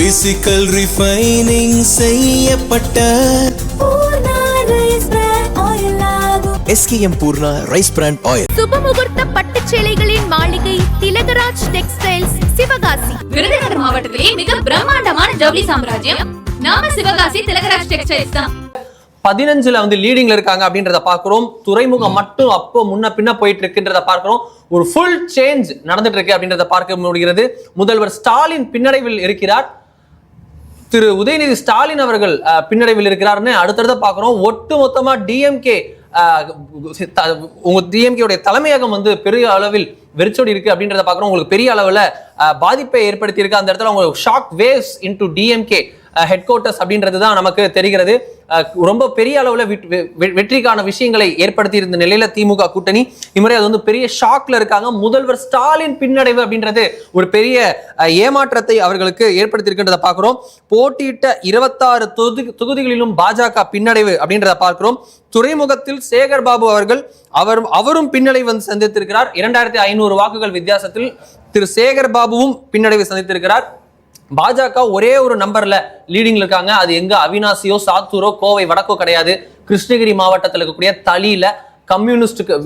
Physical refining செய்யப்பட்ட SKM Poorna rice brand oil. சுபமுகூர்த்த பட்டுச் சேலைகளின் மாளிகை திலகராஜ் டெக்ஸ்டைல்ஸ் சிவகாசி. விருதுநகர் மாவட்டத்திலே மிக பிரம்மாண்டமான ஜவுளி சாம்ராஜ்யம் நாம சிவகாசி திலகராஜ் டெக்ஸ்டைல்ஸ் தான். 15ல வந்து லீடிங்ல இருக்காங்க அப்படின்றத பாக்குறோம். துறைமுகம் மட்டும் அப்போ முன்ன பின்ன போயிட்டு இருக்குன்றத பார்க்கிறோம். ஒரு ஃபுல் சேஞ்ச் நடந்துட்டு இருக்கு அப்படின்றத பார்க்க முடிகிறது. முதல்வர் ஸ்டாலின் பின்னடைவில் இருக்கிறார். திரு உதயநிதி ஸ்டாலின் அவர்கள் பின்னடைவில் இருக்கிறார்னு அடுத்தடுத்த பாக்குறோம். ஒட்டு மொத்தமா டிஎம்கே உங்க டிஎம்கே தலைமையகம் வந்து பெரிய அளவில் வெறிச்சோடி இருக்கு அப்படின்றத பாக்குறோம். உங்களுக்கு பெரிய அளவுல பாதிப்பை ஏற்படுத்தி இருக்கு. அந்த இடத்துல உங்களுக்கு shock waves into DMK head quarters அப்படின்றதுதான் நமக்கு தெரிகிறது. ரொம்ப பெரிய அளவுல வெற்றிக்கான விஷயங்களை ஏற்படுத்தி இருந்த நிலையில திமுக கூட்டணி இம்முறை அது வந்து பெரிய ஷாக்ல இருக்காங்க. முதல்வர் ஸ்டாலின் பின்னடைவு அப்படின்றது ஒரு பெரிய ஏமாற்றத்தை அவர்களுக்கு ஏற்படுத்தி இருக்கின்றத பார்க்கிறோம். போட்டியிட்ட 26 தொகுதிகளிலும் பாஜக பின்னடைவு அப்படின்றத பார்க்கிறோம். துறைமுகத்தில் சேகர் பாபு அவரும் பின்னடைவு வந்து சந்தித்திருக்கிறார். 2500 வாக்குகள் வித்தியாசத்தில் திரு சேகர் பாபுவும் பின்னடைவை சந்தித்திருக்கிறார். பாஜக ஒரே ஒரு நம்பர்ல லீடிங்ல இருக்காங்க. அது எங்க அவினாசியோ சாத்தூரோ கோவை வடக்கோ கிடையாது. கிருஷ்ணகிரி மாவட்டத்தில் இருக்கக்கூடிய தளியில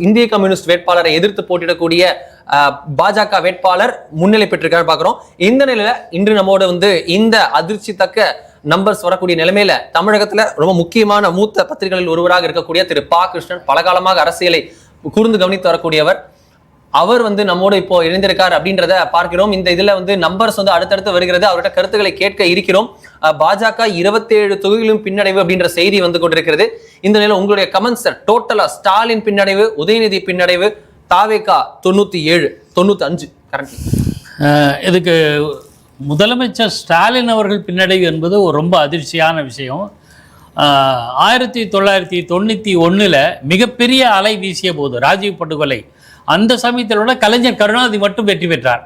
இந்திய கம்யூனிஸ்ட் வேட்பாளரை எதிர்த்து போட்டியிடக்கூடிய பாஜக வேட்பாளர் முன்னிலை பெற்றிருக்காரு பாக்குறோம். இந்த நிலையில இன்று நம்மோட வந்து இந்த அதிர்ச்சி தக்க நம்பர்ஸ் வரக்கூடிய நிலைமையில தமிழகத்துல ரொம்ப முக்கியமான மூத்த பத்திரிகைகளில் ஒருவராக இருக்கக்கூடிய திரு பா கிருஷ்ணன், பல காலமாக அரசியலை கூர்ந்து கவனித்து வரக்கூடியவர், அவர் வந்து நம்மோடு இப்போ இணைந்திருக்கார் அப்படின்றத பார்க்கிறோம். இந்த இதுல வந்து நம்பர்ஸ் வந்து அடுத்தடுத்து வருகிறது. அவர்கிட்ட கருத்துக்களை கேட்க இருக்கிறோம். பாஜக 27 தொகுதிகளும் பின்னடைவு அப்படின்ற செய்தி வந்து கொண்டிருக்கிறது. இந்த நிலையில உங்களுடைய கமெண்ட்ஸ் டோட்டலா ஸ்டாலின் பின்னடைவு, உதயநிதி பின்னடைவு, தாவேகா 97, 95 கரண்ட்லி. இதுக்கு முதலமைச்சர் ஸ்டாலின் அவர்கள் பின்னடைவு என்பது ஒரு ரொம்ப அதிர்ச்சியான விஷயம். 1991 மிகப்பெரிய அலை வீசிய போது ராஜீவ் படுகொலை, அந்த சமயத்தில் கலைஞர் கருணாநிதி மட்டும் வெற்றி பெற்றார்.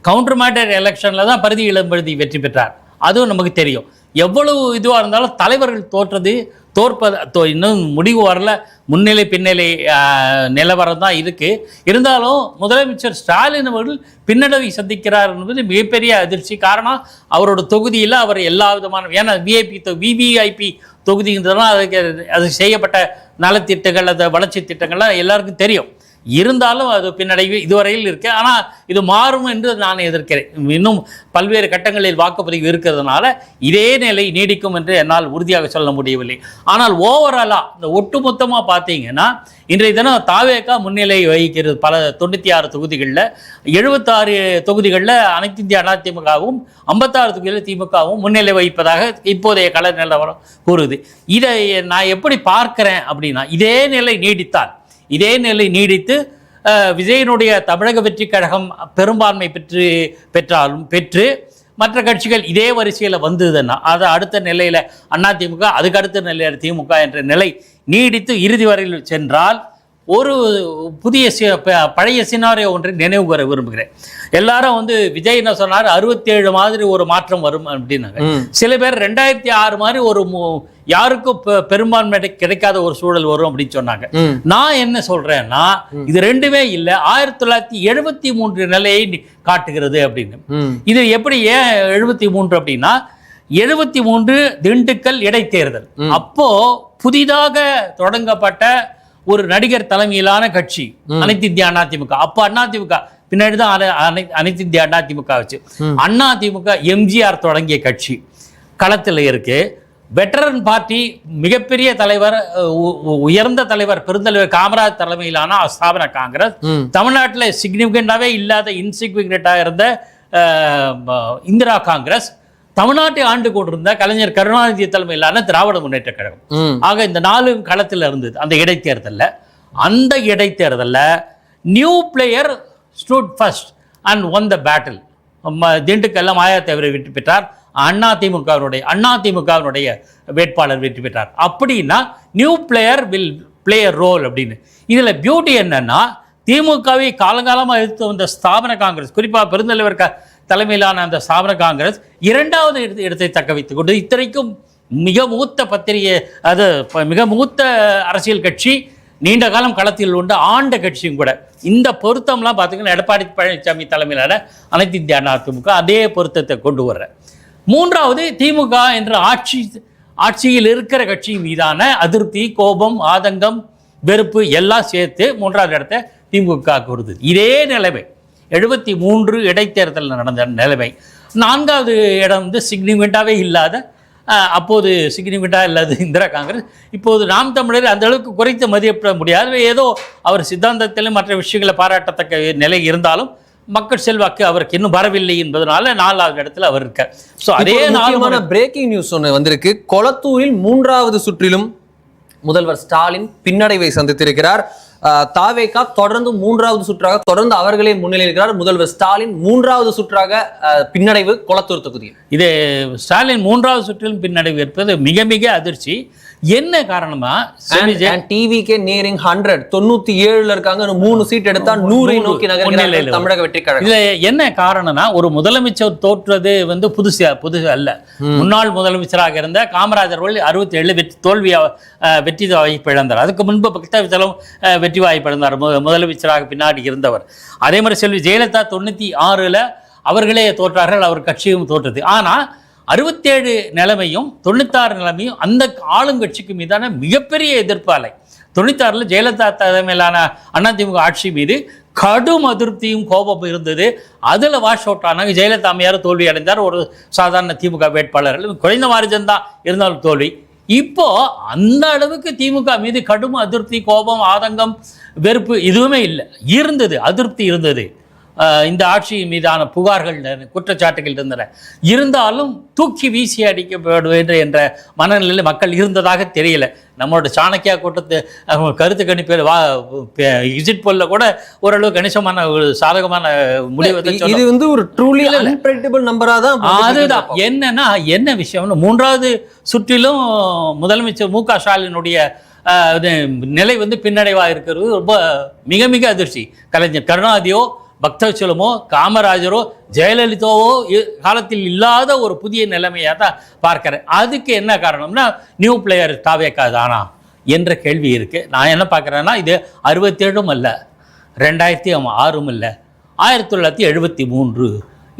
கவுண்டர் மேட்டர் எலெக்ஷன்ல தான் பரிதி இளம்பழுதி வெற்றி பெற்றார். அதுவும் நமக்கு தெரியும். எவ்வளவு இதுவாக இருந்தாலும் தலைவர்கள் இன்னும் முடிவு வரல. முன்னிலை பின்னிலை நிலவரம் தான் இருக்கு. இருந்தாலும் முதலமைச்சர் ஸ்டாலின் அவர்கள் பின்னடைவை சந்திக்கிறார் என்பது மிகப்பெரிய அதிர்ச்சி. காரணம், அவரோட தொகுதியில் அவர் எல்லா விதமான, ஏன்னா விவிஐபி தொகுதின்றதுலாம் அதுக்கு செய்யப்பட்ட நலத்திட்டங்கள், அந்த வளர்ச்சி திட்டங்கள்லாம் எல்லாருக்கும் தெரியும். இருந்தாலும் அது பின்னடைவு இதுவரையில் இருக்கு. ஆனால் இது மாறும் என்று நான் எதிர்க்கிறேன். இன்னும் பல்வேறு கட்டங்களில் வாக்குப்பதிவு இருக்கிறதுனால இதே நிலை நீடிக்கும் என்று என்னால் உறுதியாக சொல்ல முடியவில்லை. ஆனால் ஓவராலாக இந்த ஒட்டுமொத்தமாக பார்த்தீங்கன்னா இன்றைய தினம் தாவேகா முன்னிலை வகிக்கிறது. பல 96 தொகுதிகளில் 76 தொகுதிகளில் அனைத்து இந்திய அண்ணா திமுகவும் 56 தொகுதிகளில் திமுகவும் முன்னிலை வகிப்பதாக இப்போதைய கள நிலவரம் கூறுது. இதை நான் எப்படி பார்க்கிறேன் அப்படின்னா, இதே நிலை நீடித்து விஜயனுடைய தமிழக வெற்றி கழகம் பெரும்பான்மை பெற்று மற்ற கட்சிகள் இதே வரிசையில் வந்ததுன்னா அது அடுத்த நிலையில் அதிமுக, அதுக்கு அடுத்த நிலையில் திமுக என்ற நிலை நீடித்து இறுதி வரையில் சென்றால் ஒரு புதிய பழைய சினாரியோ ஒன்றை நினைவு கூற விரும்புகிறேன். எல்லாரும் வந்து விஜய் என்ன சொன்னார், 67 மாதிரி ஒரு மாற்றம் வரும் அப்படின்னாங்க. சில பேர் 2006 மாதிரி ஒரு யாருக்கும் பெரும்பான்மை கிடைக்காத ஒரு சூழல் வரும் அப்படின்னு சொன்னாங்க. நான் என்ன சொல்றேன்னா, இது ரெண்டுமே இல்லை, 1973 நிலையை காட்டுகிறது அப்படின்னு. இது எப்படி, ஏன் 73 அப்படின்னா, 73 திண்டுக்கல் இடைத்தேர்தல் அப்போ புதிதாக தொடங்கப்பட்ட ஒரு நடிகர் தலைமையிலான கட்சி அனைத்து இந்திய அண்ணா திமுக. அப்ப அண்ணா திமுக பின்னாடிதான் அனைத்து இந்திய அண்ணா திமுக வச்சு அண்ணா திமுக எம்ஜிஆர் தொடங்கிய கட்சி களத்தில் இருக்கு. வெட்டரன் பார்ட்டி மிகப்பெரிய தலைவர், உயர்ந்த தலைவர், பெருந்தலைவர் காமராஜ் தலைமையிலான ஸ்தாபன காங்கிரஸ், தமிழ்நாட்டில் சிக்னிபிகண்டாவே இல்லாத இன்சிக்னிபிகண்டாக இருந்த இந்திரா காங்கிரஸ், தமிழ்நாட்டை ஆண்டு கொண்டிருந்த கலைஞர் கருணாநிதி தலைமையிலான திராவிட முன்னேற்ற கழகம். ஆக இந்த 4 களத்தில் இருந்தது அந்த இடைத்தேர்தலில். அந்த இடைத்தேர்தலில் new player stood first and one the battle. திண்டுக்கல்ல மாயா தேவரை வெற்றி பெற்றார். அதிமுகவினுடைய வேட்பாளர் வெற்றி பெற்றார். அப்படின்னா new player will play a role அப்படின்னு. இதில் பியூட்டி என்னன்னா, திமுகவை காலங்காலமாக எதிர்த்து வந்த ஸ்தாபன காங்கிரஸ், குறிப்பாக பெருந்தலைவர் தலைமையிலான அந்த ஸ்தாபன காங்கிரஸ் 2வது இடத்தை தக்க வைத்துக் கொண்டு, இத்தனைக்கும் மிக மூத்த பத்திரிகை, அது மிக மூத்த அரசியல் கட்சி, நீண்ட காலம் களத்தில் உண்டு ஆண்ட கட்சியும் கூட. இந்த பொருத்தம்லாம் பார்த்தீங்கன்னா எடப்பாடி பழனிசாமி தலைமையிலான அனைத்து இந்திய அண்ணா திமுக அதே பொருத்தத்தை கொண்டு வர்ற. மூன்றாவது திமுக என்ற ஆட்சியில் இருக்கிற கட்சி மீதான அதிருப்தி, கோபம், ஆதங்கம், வெறுப்பு எல்லாம் சேர்த்து மூன்றாவது இடத்தை திமுக வருது. இதே நிலைமை 73 இடைத்தேர்தலில் நடந்த நிலைமை. நான்காவது இடம் வந்து சிக்னிஃபிகண்ட்டாகவே இல்லாத, அப்போது சிக்னிஃபிகண்ட்டாக இல்லாத இந்திரா காங்கிரஸ். இப்போது நாம் தமிழர் அந்த அளவுக்கு குறைத்து மதிப்பிட முடியாது. ஏதோ அவர் சித்தாந்தத்திலும் மற்ற விஷயங்களை பாராட்டத்தக்க நிலை இருந்தாலும் மக்கள் செல்வாக்கு அவருக்கு இன்னும் வரவில்லை என்பதனால 4வது இடத்துல அவர் இருக்கார். ஸோ அதே முக்கியமான பிரேக்கிங் நியூஸ் ஒன்று வந்திருக்கு. கொளத்தூரில் 3வது சுற்றிலும் முதல்வர் ஸ்டாலின் பின்னடைவை சந்தித்திருக்கிறார். தாவேகா தொடர்ந்து 3வது சுற்றாக தொடர்ந்து அவர்களே முன்னிலை இருக்கிறார். முதல்வர் ஸ்டாலின் 3வது சுற்றாக பின்னடைவு கொளத்தூர் தொகுதியில். இது ஸ்டாலின் 3வது சுற்றிலும் பின்னடைவு இருப்பது மிக மிக அதிர்ச்சி. என்ன காரணமா, டிவிகே நியரிங் 100 97 இருக்காங்க. 3 சீட் எடுத்தா 100 நோக்கி நகர்கிறார்கள் தமிழக வெற்றி கழகம். இதுல என்ன காரணம்னா, ஒரு முதலமைச்சர் தோற்றது வந்து புதுசு அல்ல. முன்னாள் முதலமைச்சராக இருந்த காமராஜர் 67 வெற்றி வாய்ப்பு இழந்தார். அதுக்கு முன்பு பக்தவிச்சலம் வெற்றி வாய்ப்பு இழந்தார், முதலமைச்சராக பின்னாடி இருந்தவர். அதே மாதிரி செல்வி ஜெயலலிதா 96 அவர்களே தோற்றார்கள், அவர் கட்சியும் தோற்றது. ஆனா 67 நிலைமையும் 96 நிலைமையும் அந்த ஆளுங்கட்சிக்கு மீதான மிகப்பெரிய எதிர்ப்பாலை. 96 ஜெயலலிதா தலைமையிலான அதிமுக ஆட்சி மீது கடும் அதிருப்தியும் கோபம் இருந்தது. அதில் வாஷ் அவுட் ஆனாங்க. ஜெயலலிதா அம்மையார் தோல்வி அடைந்தார். ஒரு சாதாரண திமுக வேட்பாளர்கள் குறைந்த மார்ஜன் தான் இருந்தாலும் தோல்வி. இப்போ அந்த அளவுக்கு திமுக மீது கடும் அதிருப்தி, கோபம், ஆதங்கம், வெறுப்பு எதுவுமே இல்லை. இருந்தது, அதிருப்தி இருந்தது. இந்த ஆட்சி மீதான புகார்கள், குற்றச்சாட்டுகள் இருந்தன. இருந்தாலும் தூக்கி வீசி அடிக்கப்படுவது என்ற மனநிலையில் மக்கள் இருந்ததாக தெரியல. நம்மளோட சாணக்கியா கூட்டத்து கருத்து கணிப்பில் எக்ஸிட் போல்ல கூட ஓரளவு கணிசமான ஒரு சாதகமான முடிவு. இது வந்து ஒரு ட்ரூலி அன்பிரெடிக்டபிள் நம்பரா தான். அதுதான் என்னன்னா, என்ன விஷயம்னு 3வது சுற்றிலும் முதலமைச்சர் மு க ஸ்டாலினுடைய நிலை வந்து பின்னடைவாக இருக்கிறது ரொம்ப மிக மிக அதிர்ச்சி. கலைஞர் கருணாநிதியோ, பக்தவச்சலமோ, காமராஜரோ, ஜெயலலிதாவோ காலத்தில் இல்லாத ஒரு புதிய நிலைமையாக தான் பார்க்கிறேன். அதுக்கு என்ன காரணம்னா, நியூ பிளேயர் தாவேகா தானா என்ற கேள்வி இருக்குது. நான் என்ன பார்க்குறேன்னா, இது 67 அல்ல, 2006 இல்லை, 1973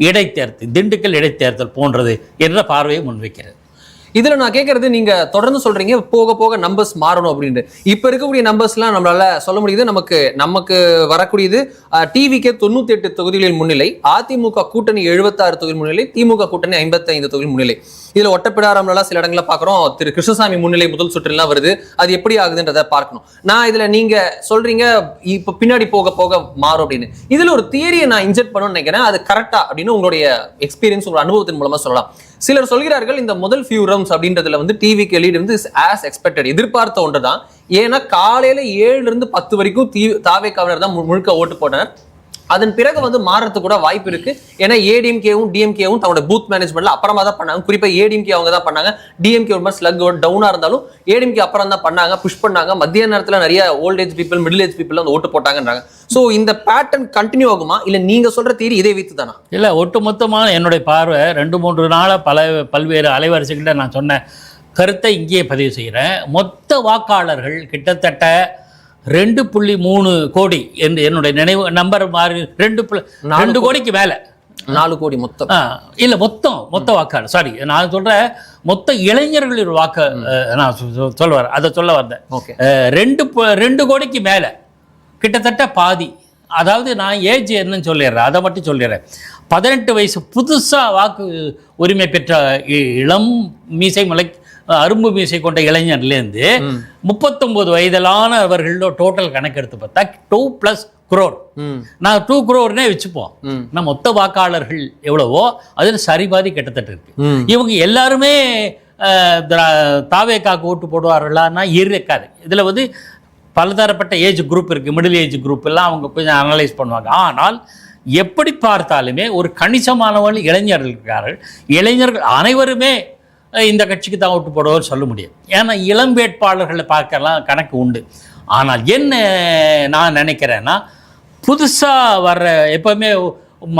இடைத்தேர்தல், திண்டுக்கல் இடைத்தேர்தல் போன்றது என்ற பார்வையை முன்வைக்கிறது. இதுல நான் கேட்கறது, நீங்க தொடர்ந்து சொல்றீங்க போக போக நம்பர்ஸ் மாறணும் அப்படின்ட்டு. இப்ப இருக்கக்கூடிய நம்பர்ஸ்லாம் நம்மளால சொல்ல முடியுது. நமக்கு வரக்கூடியது டிவிகே 98 தொகுதிகளில் முன்னிலை, அதிமுக கூட்டணி 76 தொகுதி முன்னிலை, திமுக கூட்டணி 55 தொகுதி முன்னிலை. இதுல ஒட்டப்பிடாரம்லாம் சில இடங்களை பாக்குறோம், திரு கிருஷ்ணசாமி முன்னிலை முதல் சுற்றுலாம் வருது. அது எப்படி ஆகுதுன்றதை பார்க்கணும். நான் இதுல நீங்க சொல்றீங்க இப்ப பின்னாடி போக போக மாறும் அப்படின்னு. இதுல ஒரு தியரியை நான் இன்ஜெக்ட் பண்ணணும்னு நினைக்கிறேன். அது கரெக்டா அப்படின்னு உங்களுடைய எக்ஸ்பீரியன்ஸ், உங்க அனுபவத்தின் மூலமா சொல்லலாம். சிலர் சொல்கிறார்கள், இந்த முதல் ஃபியூ ரவுண்ட்ஸ் அப்படின்றதுல வந்து டிவிகே லீட் வந்து ஆஸ் எக்ஸ்பெக்டட், எதிர்பார்த்த ஒன்று தான். ஏன்னா காலையில 7 இருந்து 10 வரைக்கும் தாவேகாவினர் தான் முழுக்க ஓட்டு போட்டனர். அதன் பிறகு வந்து மாறதுக்கு கூட வாய்ப்பு இருக்கு. ஏன்னா ஏடிஎம்கேவும் டிஎம்கேவும் தன்னோட பூத் மேனேஜ்மெண்ட்ல அப்புறமா தான் பண்ணாங்க. குறிப்பா ஏடிஎம்கே அவங்க தான் பண்ணாங்க. டிஎம்கே ஒரு மாதிரி ஸ்லக் டவுனா இருந்தாலும் ஏடிஎம்கே அப்புறம் தான் பண்ணாங்க, புஷ் பண்ணாங்க. மத்திய நேரத்துல நிறைய voltage people, middle age people வந்து ஓட்டு போட்டாங்கன்றாங்க. ஸோ இந்த பேட்டர்ன் கண்டினியூ ஆகுமா, இல்ல நீங்க சொல்ற தீரி இதே வைத்து தானா? இல்ல, ஒட்டுமொத்தமான என்னுடைய பார்வை 2-3 நாளா பல்வேறு அலைவரிசைகிட்ட நான் சொன்ன கருத்தை இங்கேயே பதிவு செய்கிறேன். மொத்த வாக்காளர்கள் கிட்டத்தட்ட 2.3 கோடி என்று என்னுடைய நினைவு நம்பர் மாறி 2 கோடிக்கு மேல, 4 கோடி மொத்தம் இல்ல, மொத்த வாக்காளர், சாரி, நான் சொல்றேன் மொத்த இளைஞர்களின் வாக்கு நான் சொல்ல வந்தேன். 2 கோடிக்கு மேல, கிட்டத்தட்ட பாதி. அதாவது நான் ஏஜ் என்னன்னு சொல்லிடுறேன், அதை மட்டும் சொல்லிடுறேன். 18 வயசு புதுசா வாக்கு உரிமை பெற்ற இளம் மீசை அரும்பு மீசை கொண்ட இளைஞர்லேருந்து 39 வயதிலானவர்களோட டோட்டல் கணக்கெடுத்து பார்த்தா 2+ crore. நான் 2 crore வச்சுப்போம். நான் மொத்த வாக்காளர்கள் எவ்வளவோ அதில் சரிபாதி கிட்டத்தட்ட இருக்கு. இவங்க எல்லாருமே தாவேகாக்கு ஓட்டு போடுவார்களான்னா இருக்காது. இதுல வந்து பலதரப்பட்ட ஏஜ் குரூப் இருக்கு, மிடில் ஏஜ் குரூப் எல்லாம் அவங்க கொஞ்சம் அனலைஸ் பண்ணுவாங்க. ஆனால் எப்படி பார்த்தாலுமே ஒரு கணிசமானவர்கள் இளைஞர்கள் இருக்கிறார்கள். இளைஞர்கள் அனைவருமே இந்த கட்சிக்கு தான் ஓட்டு போடுவோம் சொல்ல முடியும். ஏன்னா இளம் வேட்பாளர்களை பார்க்கலாம் கணக்கு உண்டு. ஆனால் என்ன நான் நினைக்கிறேன்னா, புதுசாக வர்ற எப்பவுமே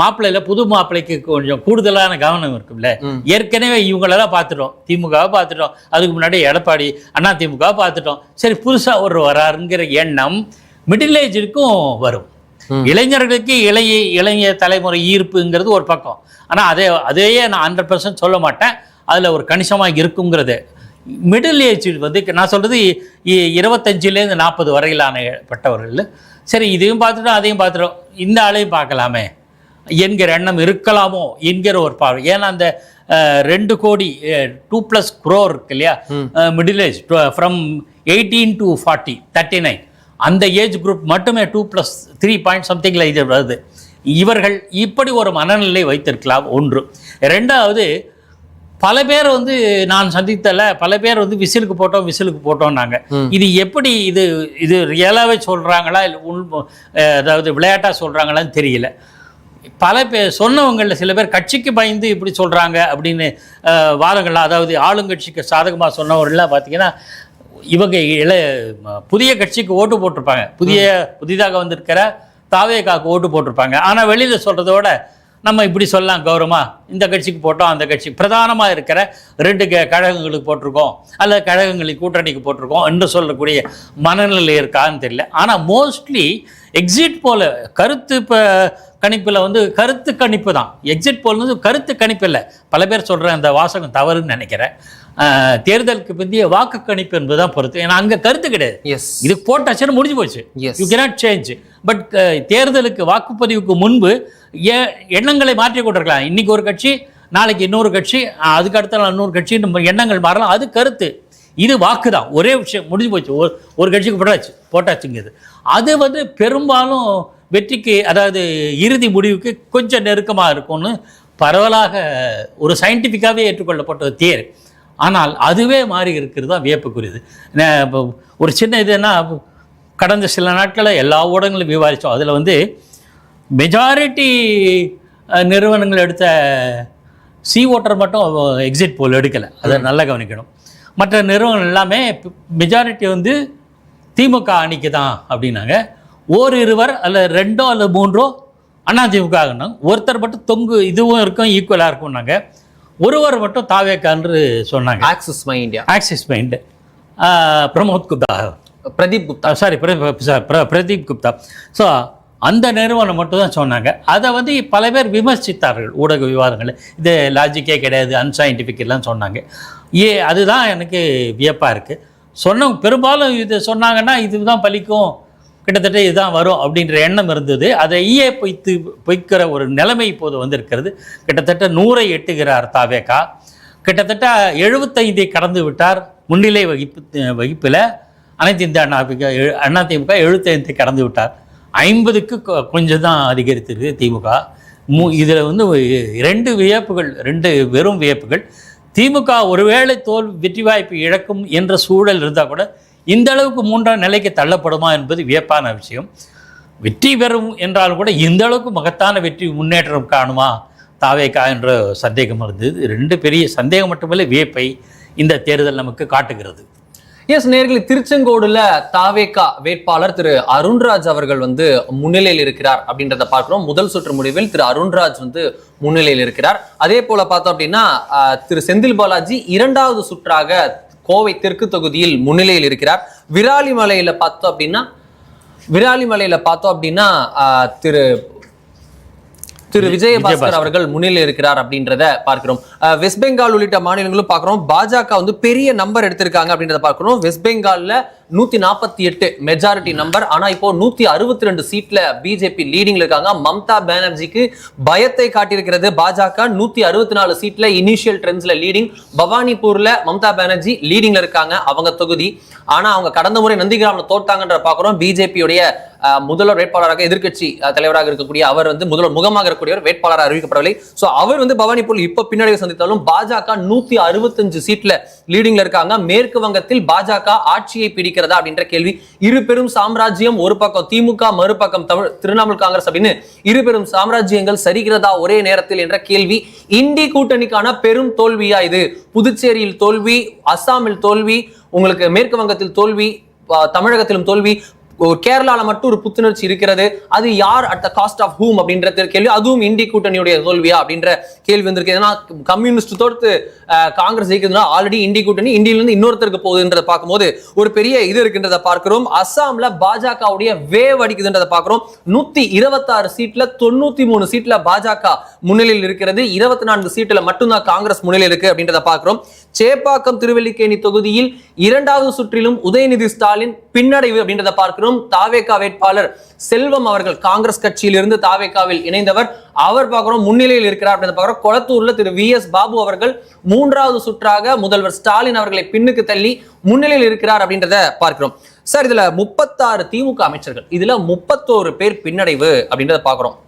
மாப்பிள்ளையில் புது மாப்பிள்ளைக்கு கொஞ்சம் கூடுதலான கவனம் இருக்குல்ல. ஏற்கனவே இவங்களெல்லாம் பார்த்துட்டோம், திமுகவை பார்த்துட்டோம், அதுக்கு முன்னாடி எடப்பாடி அண்ணா திமுகவை பார்த்துட்டோம். சரி, புதுசாக ஒரு வராருங்கிற எண்ணம் மிடில் ஏஜிற்கும் வரும். இளைஞர்களுக்கு இளைய தலைமுறை ஈர்ப்புங்கிறது ஒரு பக்கம். ஆனால் அதையே நான் 100% சொல்ல மாட்டேன், அதில் ஒரு கணிசமாக இருக்குங்கிறது. மிடில் ஏஜ் வந்து நான் சொல்கிறது 25லேருந்து 40 வரையிலான பட்டவர்கள். சரி, இதையும் பார்த்துட்டோம் அதையும் பார்த்துட்டோம், இந்த ஆளையும் பார்க்கலாமே என்கிற எண்ணம் இருக்கலாமோ என்கிற ஒரு பார்வை. ஏன்னா அந்த 2 கோடி 2+ crore இருக்கு இல்லையா, மிடில் ஏஜ் ஃப்ரம் 18 to 40 39 அந்த ஏஜ் குரூப் மட்டுமே 2+3 பாயிண்ட் சம்திங்கில் இது வருது. இவர்கள் இப்படி ஒரு மனநிலை வைத்திருக்கலாம் ஒன்று. ரெண்டாவது, பல பேர் வந்து நான் சந்தித்தல பல பேர் வந்து விசிலுக்கு போட்டோம்னாங்க. இது எப்படி இது ரியலாகவே சொல்கிறாங்களா இல்லை அதாவது விளையாட்டாக சொல்கிறாங்களான்னு தெரியல. பல பேர் சொன்னவங்களில் சில பேர் கட்சிக்கு பயந்து இப்படி சொல்கிறாங்க அப்படின்னு வாதங்கள்லாம், அதாவது ஆளுங்கட்சிக்கு சாதகமாக சொன்னவர்கள்லாம் பார்த்தீங்கன்னா இவங்க புதிய கட்சிக்கு ஓட்டு போட்டிருப்பாங்க, புதிதாக வந்திருக்கிற தாவேகாவுக்கு ஓட்டு போட்டிருப்பாங்க. ஆனால் வெளியில் சொல்கிறதோட நம்ம இப்படி சொல்லலாம் கௌரவமாக, இந்த கட்சிக்கு போட்டோம் அந்த கட்சி பிரதானமாக இருக்கிற 2 கழகங்களுக்கு போட்டிருக்கோம் அல்லது கழகங்களுக்கு கூட்டணிக்கு போட்டிருக்கோம் என்று சொல்லக்கூடிய மனநிலை இருக்கான்னு தெரியல. ஆனால் மோஸ்ட்லி எக்ஸிட் போல கருத்து கணிப்பில் வந்து கருத்து கணிப்பு தான். எக்ஸிட் போல் வந்து கருத்து கணிப்பு இல்லை. பல பேர் சொல்கிற அந்த வாசகம் தவறுன்னு நினைக்கிறேன். தேர்தலுக்கு பிந்தைய வாக்கு கணிப்பு என்பதுதான் பொறுத்து. ஏன்னா அங்கே கருத்து கிடையாது, இது போட்டாச்சுன்னு முடிஞ்சு போச்சு, யூ கேனாட் சேஞ்ச். பட் தேர்தலுக்கு வாக்குப்பதிவுக்கு முன்பு எண்ணங்களை மாற்றி கொண்டிருக்கலாம். இன்னைக்கு ஒரு கட்சி, நாளைக்கு இன்னொரு கட்சி, அதுக்கு அடுத்த நாள் இன்னொரு கட்சி, எண்ணங்கள் மாறலாம். அது கருத்து, இது வாக்கு தான். ஒரே விஷயம் முடிஞ்சு போச்சு, ஒரு கட்சிக்கு போட்டாச்சுங்கிறது. அது வந்து பெரும்பாலும் வெற்றிக்கு, அதாவது இறுதி முடிவுக்கு கொஞ்சம் நெருக்கமாக இருக்கும்னு பரவலாக ஒரு சயின்டிஃபிக்காகவே ஏற்றுக்கொள்ளப்பட்ட தேர். ஆனால் அதுவே மாறி இருக்கிறது தான் வியப்புக்குரியது. ஒரு சின்ன இதுன்னா, கடந்த சில நாட்களில் எல்லா ஊடகங்களும் விவாதித்தோம். அதில் வந்து மெஜாரிட்டி நிறுவனங்கள் எடுத்த ஓட்டர் மட்டும் எக்ஸிட் போல் எடுக்கலை, அதை நல்லா கவனிக்கணும். மற்ற நிறுவனங்கள் எல்லாமே மெஜாரிட்டி வந்து திமுக அணிக்கு தான் அப்படின்னாங்க. இருவர் அல்லது 2 அல்லது 3 அதிமுக ஆகணும். ஒருத்தர் மட்டும் இதுவும் இருக்கும், ஈக்குவலாக இருக்கும்னாங்க. ஒருவர் மட்டும் தாவேக்கான்னு சொன்னாங்க. Axis mind Pramod Gupta, Pradeep Gupta. So அந்த நிறுவனம் மட்டும் தான் சொன்னாங்க. அதை வந்து பல பேர் விமர்சித்தார்கள் ஊடக விவாதங்கள். இது லாஜிக்கே கிடையாது, அன்சைன்டிஃபிக் எல்லாம் சொன்னாங்க. அதுதான் எனக்கு வியப்பாக இருக்குது. பெரும்பாலும் இது சொன்னாங்கன்னா இதுதான் பலிக்கும், கிட்டத்தட்ட இதுதான் வரும் அப்படின்ற எண்ணம் இருந்தது. அதை பொய்க்கிற ஒரு நிலைமை இப்போது வந்திருக்கிறது. கிட்டத்தட்ட 100 எட்டுகிறார் தாவேகா. கிட்டத்தட்ட 75 கடந்து விட்டார் முன்னிலை வகிப்பில். அனைத்து இந்த அதிமுக 75 கடந்து விட்டார். 50க்கு கொஞ்சம் தான் அதிகரித்திருக்கு திமுக. இதில் வந்து 2 வியப்புகள், 2 வெறும் வியப்புகள். திமுக ஒருவேளை வெற்றி வாய்ப்பு இழக்கும் என்ற சூழல் இருந்தால் கூட இந்த அளவுக்கு 3ஆம் நிலைக்கு தள்ளப்படுமா என்பது வியப்பான விஷயம். வெற்றி பெறும் என்றாலும் கூட இந்த அளவுக்கு மகத்தான வெற்றி முன்னேற்றம் காணுமா தாவேகா என்ற சந்தேகம் இருந்தது. 2 பெரிய சந்தேகம் மட்டுமல்ல, வியப்பை இந்த தேர்தல் நமக்கு காட்டுகிறது. நேயர்களே, திருச்செங்கோடுல தாவேகா வேட்பாளர் திரு அருண்ராஜ் அவர்கள் வந்து முன்னிலையில் இருக்கிறார் அப்படின்றத பார்க்கிறோம். முதல் சுற்று முடிவில் திரு அருண்ராஜ் வந்து முன்னிலையில் இருக்கிறார். அதே போல பார்த்தோம் அப்படின்னா திரு செந்தில் பாலாஜி 2வது சுற்றாக கோவை தெற்கு தொகுதியில் முன்னிலையில் இருக்கிறார். விராலிமலையில பார்த்தோம் அப்படின்னா திரு விஜயபாஸ்கர் அவர்கள் முன்னிலையில் இருக்கிறார் அப்படின்றத பார்க்கிறோம். வெஸ்ட் பெங்கால் உள்ளிட்ட மாநிலங்களும் பார்க்கிறோம். பாஜக வந்து பெரிய நம்பர் எடுத்திருக்காங்க அப்படின்றத பார்க்கிறோம். வெஸ்ட் பெங்கால்ல 148 மெஜாரிட்டி நம்பர். ஆனா இப்போ 162 சீட்ல பிஜேபி லீடிங்ல இருக்காங்க. மம்தா பானர்ஜிக்கு பயத்தை காட்டியிருக்கிறது பாஜக. 164 சீட்ல இனிஷியல் ட்ரெண்ட்ஸ்ல லீடிங். பவானிபூர்ல மம்தா பானர்ஜி லீடிங்ல இருக்காங்க, அவங்க தொகுதி. ஆனா அவங்க கடந்த முறை நந்திகிராம்ல தோட்டாங்கன்ற பாக்குறோம். பிஜேபியுடைய முதல்வர் வேட்பாளராக, எதிர்கட்சி தலைவராக இருக்கக்கூடிய அவர் வந்து முதல்வர் முகமாக இருக்கக்கூடியவர் வேட்பாளராக அறிவிக்கப்படவில்லை. சோ அவர் வந்து பவானிபூர் இப்ப பின்னடைவை சந்தித்தாலும் பாஜக 165 சீட்ல லீடிங்ல இருக்காங்க. மேற்கு வங்கத்தில் பாஜக ஆட்சியை பிடிக்கிறதா அப்படின்ற கேள்வி. இரு பெரும் சாம்ராஜ்யம், ஒரு பக்கம் திமுக, மறுபக்கம் திரிணாமுல் காங்கிரஸ் அப்படின்னு இரு பெரும் சாம்ராஜ்யங்கள் சரிகிறதா ஒரே நேரத்தில் என்ற கேள்வி. இண்டி கூட்டணிக்கான பெரும் தோல்வியா இது? புதுச்சேரியில் தோல்வி, அஸ்ஸாமில் தோல்வி, உங்களுக்கு மேற்கு வங்கத்தில் தோல்வி, தமிழகத்திலும் தோல்வி, கேரளால மட்டும் ஒரு புத்துணர்ச்சி இருக்கிறது, அது யார் at the cost of whom அப்படின்ற கேள்வி, அதுவும் இண்டி கூட்டணியுடைய தோல்வியா அப்படின்ற கேள்வி வந்திருக்கு. ஏன்னா கம்யூனிஸ்ட் தோர்த்து காங்கிரஸ் ஜெயிக்கிறதுனா ஆல்ரெடி இண்டி கூட்டணி இந்தியில இருந்து இன்னொருத்தருக்கு போகுதுன்றதை பார்க்கும்போது ஒரு பெரிய இது இருக்குன்றதை பார்க்கிறோம். அஸ்ஸாம்ல பாஜகவுடைய வேவ் அடிக்குதுன்றதை பார்க்கிறோம். 126 சீட்ல 93 சீட்ல பாஜக முன்னிலையில் இருக்கிறது, 24 சீட்ல மட்டும்தான் காங்கிரஸ் முன்னிலையில் இருக்கு அப்படின்றத பார்க்கிறோம். சேப்பாக்கம் திருவல்லிக்கேணி தொகுதியில் 2வது சுற்றிலும் உதயநிதி ஸ்டாலின் பின்னடைவு அப்படின்றத பார்க்கிறோம். தாவேகா வேட்பாளர் செல்வம் அவர்கள் காங்கிரஸ் கட்சியிலிருந்து தாவேகாவில் இணைந்தவர், அவர் பார்க்கிறோம் முன்னிலையில் இருக்கிறார் அப்படின்றத பார்க்கிறோம். கொளத்தூர்ல திரு VS பாபு அவர்கள் 3வது சுற்றாக முதல்வர் ஸ்டாலின் அவர்களை பின்னுக்கு தள்ளி முன்னிலையில் இருக்கிறார் அப்படின்றத பார்க்கிறோம். சார், இதுல 36 திமுக அமைச்சர்கள், இதுல 31 பேர் பின்னடைவு அப்படின்றத பார்க்கிறோம்.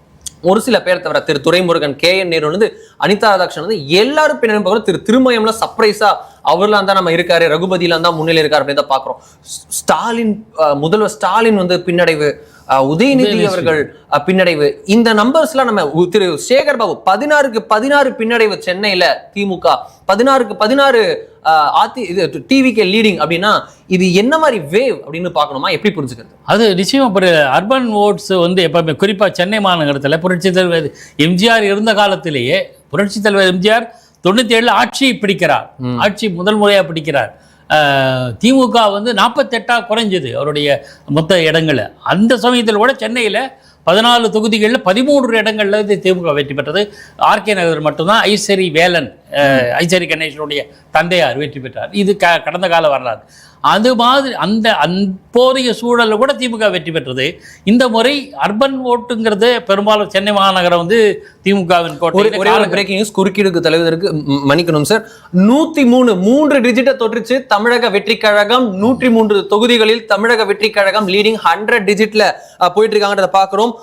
ஒரு சில பேர் தவிர திரு துரைமுருகன், KN நேரு, அனிதா ராதாகிருஷ்ணன் எல்லாரும் பின்னாடி பார்க்கிறோம். திரு திருமயம்ல சர்ப்ரைஸா அவர்லாம் தான் நம்ம இருக்காரு, ரகுபதியில தான் முன்னிலை இருக்காரு அப்படின்னு பார்க்கிறோம். ஸ்டாலின், முதல்வர் ஸ்டாலின் பின்னடைவு, உதயநிதி அவர்கள் பின்னடைவு. இந்த நம்பர்ஸ்லாம் நம்ம திரு சேகர் பாபு 16க்கு 16 பின்னடைவு சென்னையில திமுக, 16க்கு 16 டிவிகே லீடிங் அப்படின்னா இது என்ன மாதிரி வேவ் அப்படின்னு பார்க்கணுமா, எப்படி புரிஞ்சுக்கிறது? அது நிச்சயமா அர்பன் ஓட்ஸ் எப்பவுமே குறிப்பா சென்னை மாநகரத்தில் புரட்சி தலைவர் எம்ஜிஆர் இருந்த காலத்திலேயே புரட்சி தலைவர் எம்ஜிஆர் 97 ஆட்சி பிடிக்கிறார், ஆட்சி முதல் முறையா பிடிக்கிறார். திமுக 48 குறைஞ்சது அவருடைய மொத்த இடங்கள். அந்த சமயத்தில் கூட சென்னையில் 14 தொகுதிகளில் 13 இடங்கள்ல திமுக வெற்றி பெற்றது. RK நகர் மட்டும்தான் ஐசரி வேலன், ஐசரி கணேசனுடைய தந்தையார் வெற்றி பெற்றார். இது கடந்த கால வரலாறு. அது மாதிரி அந்த அப்போதைய சூழலில் கூட திமுக வெற்றி பெற்றது. இந்த முறை அர்பன் ஓட்டுங்கிறது பெரும்பாலும் சென்னை மாநகரம் திமுகவின் கோட்டை. பிரேக்கிங் நியூஸ், குறுக்கீடுக்கு தலைவருக்கு மன்னிக்கணும் சார். 103 டிஜிட்டை தொற்றுச்சு தமிழக வெற்றி கழகம். 103 தொகுதிகளில் தமிழக வெற்றி கழகம் லீடிங் 100 டிஜிட்ல போயிட்டு இருக்காங்கன்றத பாக்குறோம்.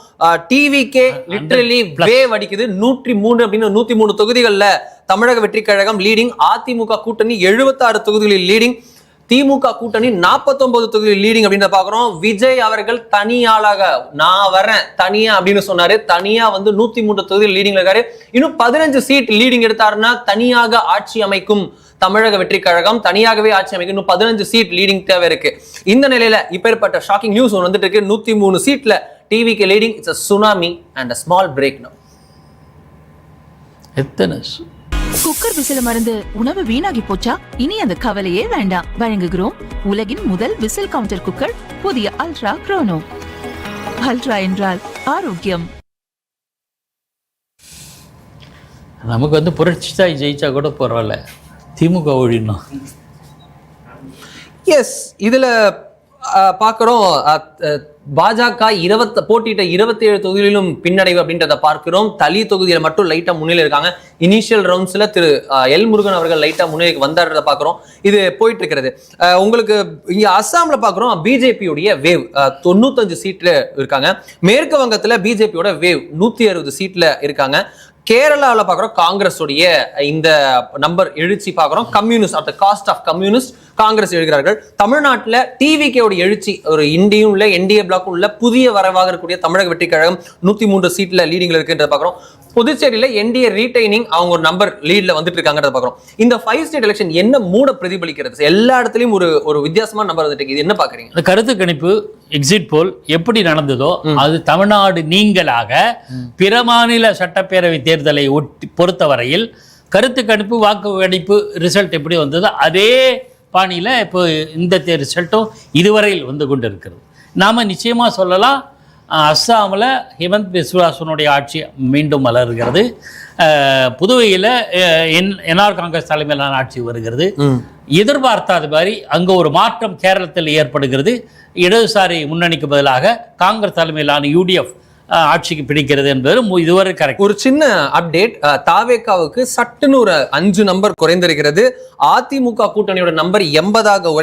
டிவிகே லிட்டரலி வேவ் அடிக்குது. 103 அப்படின்னு 103 தொகுதிகள்ல தமிழக வெற்றி கழகம் லீடிங். அதிமுக கூட்டணி 76 தொகுதிகளில் லீடிங். திமுக கூட்டணி 49 தொகுதியில் லீடிங் அப்படின்னு பாக்குறோம். விஜய் அவர்கள் தனியாளாக நான் வரேன் தனியா அப்படின்னு சொன்னாரு. தனியா 103 தொகுதியில் லீடிங்ல இருக்காரு. இன்னும் 15 சீட் லீடிங் எடுத்தாருன்னா தனியாக ஆட்சி அமைக்கும் தமிழக வெற்றி கழகம், தனியாகவே ஆட்சி அமைக்கும். இன்னும் 15 சீட் லீடிங் தேவை இருக்கு. இந்த நிலையில இப்பேற்பட்ட ஷாக்கிங் நியூஸ் வந்துட்டு இருக்கு. 103 சீட்ல டிவிக்கு leading. It's a tsunami and a small break now. எத்தனை குக்கர் விசில மருந்து உணவு வீணாகி போச்சா? இனி அந்த கவலையே வேண்டாம். வழங்குகிறோம் உலகின் முதல் விசில் கவுண்டர் குக்கர், புதிய அல்ட்ரா குரோனோ. அல்ட்ரா என்றால் ஆரோக்கியம். நமக்கு புரட்சித்தாய் ஜெயிச்சா கூட பரவாயில்ல, திமுக ஒழியணும். எஸ், இதுல பார்க்கிறோம் பாஜக போட்டியிட்ட 27 தொகுதியிலும் பின்னடைவு அப்படின்றத பார்க்கிறோம். தளி தொகுதியில மட்டும் லைட்டா முன்னிலை இருக்காங்க. இனிஷியல் ரவுண்ட்ஸ்ல திரு எல் முருகன் அவர்கள் லைட்டா முன்னிலைக்கு வந்தாருன்றத பார்க்கிறோம். இது போயிட்டு இருக்கிறது. உங்களுக்கு இங்க அஸ்ஸாம்ல பார்க்கிறோம் பிஜேபியுடைய வேவ் 95 சீட்ல இருக்காங்க. மேற்கு வங்கத்துல பிஜேபியோட வேவ் 160 சீட்ல இருக்காங்க. கேரளாவில் பார்க்குறோம் காங்கிரஸ் உடைய இந்த நம்பர் எழுச்சி பார்க்குறோம். Communist at the cost of communist Congress எழுகிறார்கள். தமிழ்நாட்டில் டிவிகேயோட எழுச்சி ஒரு இந்தியும் உள்ள என்டிஏ பிளாக்கும் உள்ள புதிய வரவாக இருக்கக்கூடிய தமிழக வெற்றி கழகம் 103 சீட்ல லீடிங்ல இருக்குன்றத பார்க்குறோம். புதுச்சேரியில என்டிஏ ரீடைனிங் அவங்க ஒரு நம்பர் லீட்ல வந்துட்டு இருக்காங்கிறத பார்க்குறோம். இந்த 5 ஸ்டேட் எலெக்ஷன் என்ன மூட பிரதிபலிக்கிறது? எல்லா இடத்துலையும் ஒரு வித்தியாசமான நம்பர் வந்துட்டு இருக்கு. இது என்ன பாக்குறீங்க? கருத்து கணிப்பு எக்ஸிட் போல் எப்படி நடந்ததோ அது தமிழ்நாடு நீங்களாக பிற மாநில சட்டப்பேரவை தேர்தலை பொறுத்தவரையில் கருத்து கணிப்பு வாக்கு கணிப்பு ரிசல்ட் எப்படி வந்ததோ அதே பாணியில் இப்போ இந்த ரிசல்ட்டும் இதுவரையில் வந்து கொண்டு இருக்கிறது. நாம் நிச்சயமாக சொல்லலாம், அஸ்ஸாமில் ஹிமந்த் பிஸ்வாசனுடைய ஆட்சி மீண்டும் மலர்கிறது. புதுவையில் என்ஆர் காங்கிரஸ் தலைமையிலான ஆட்சி வருகிறது. எதிர்பார்த்தாத மாதிரி அங்கே ஒரு மாற்றம் கேரளத்தில் ஏற்படுகிறது. இடதுசாரி முன்னணிக்கு பதிலாக காங்கிரஸ் தலைமையிலான UDF ஆட்சிக்கு பிடிக்கிறது என்பது இதுவரை கரெக்ட். ஒரு சின்ன அப்டேட், தாவேகாவுக்கு சட்டுன்னு ஒரு 5 நம்பர் குறைந்திருக்கிறது. அதிமுக கூட்டணியோட நம்பர் 80ஆக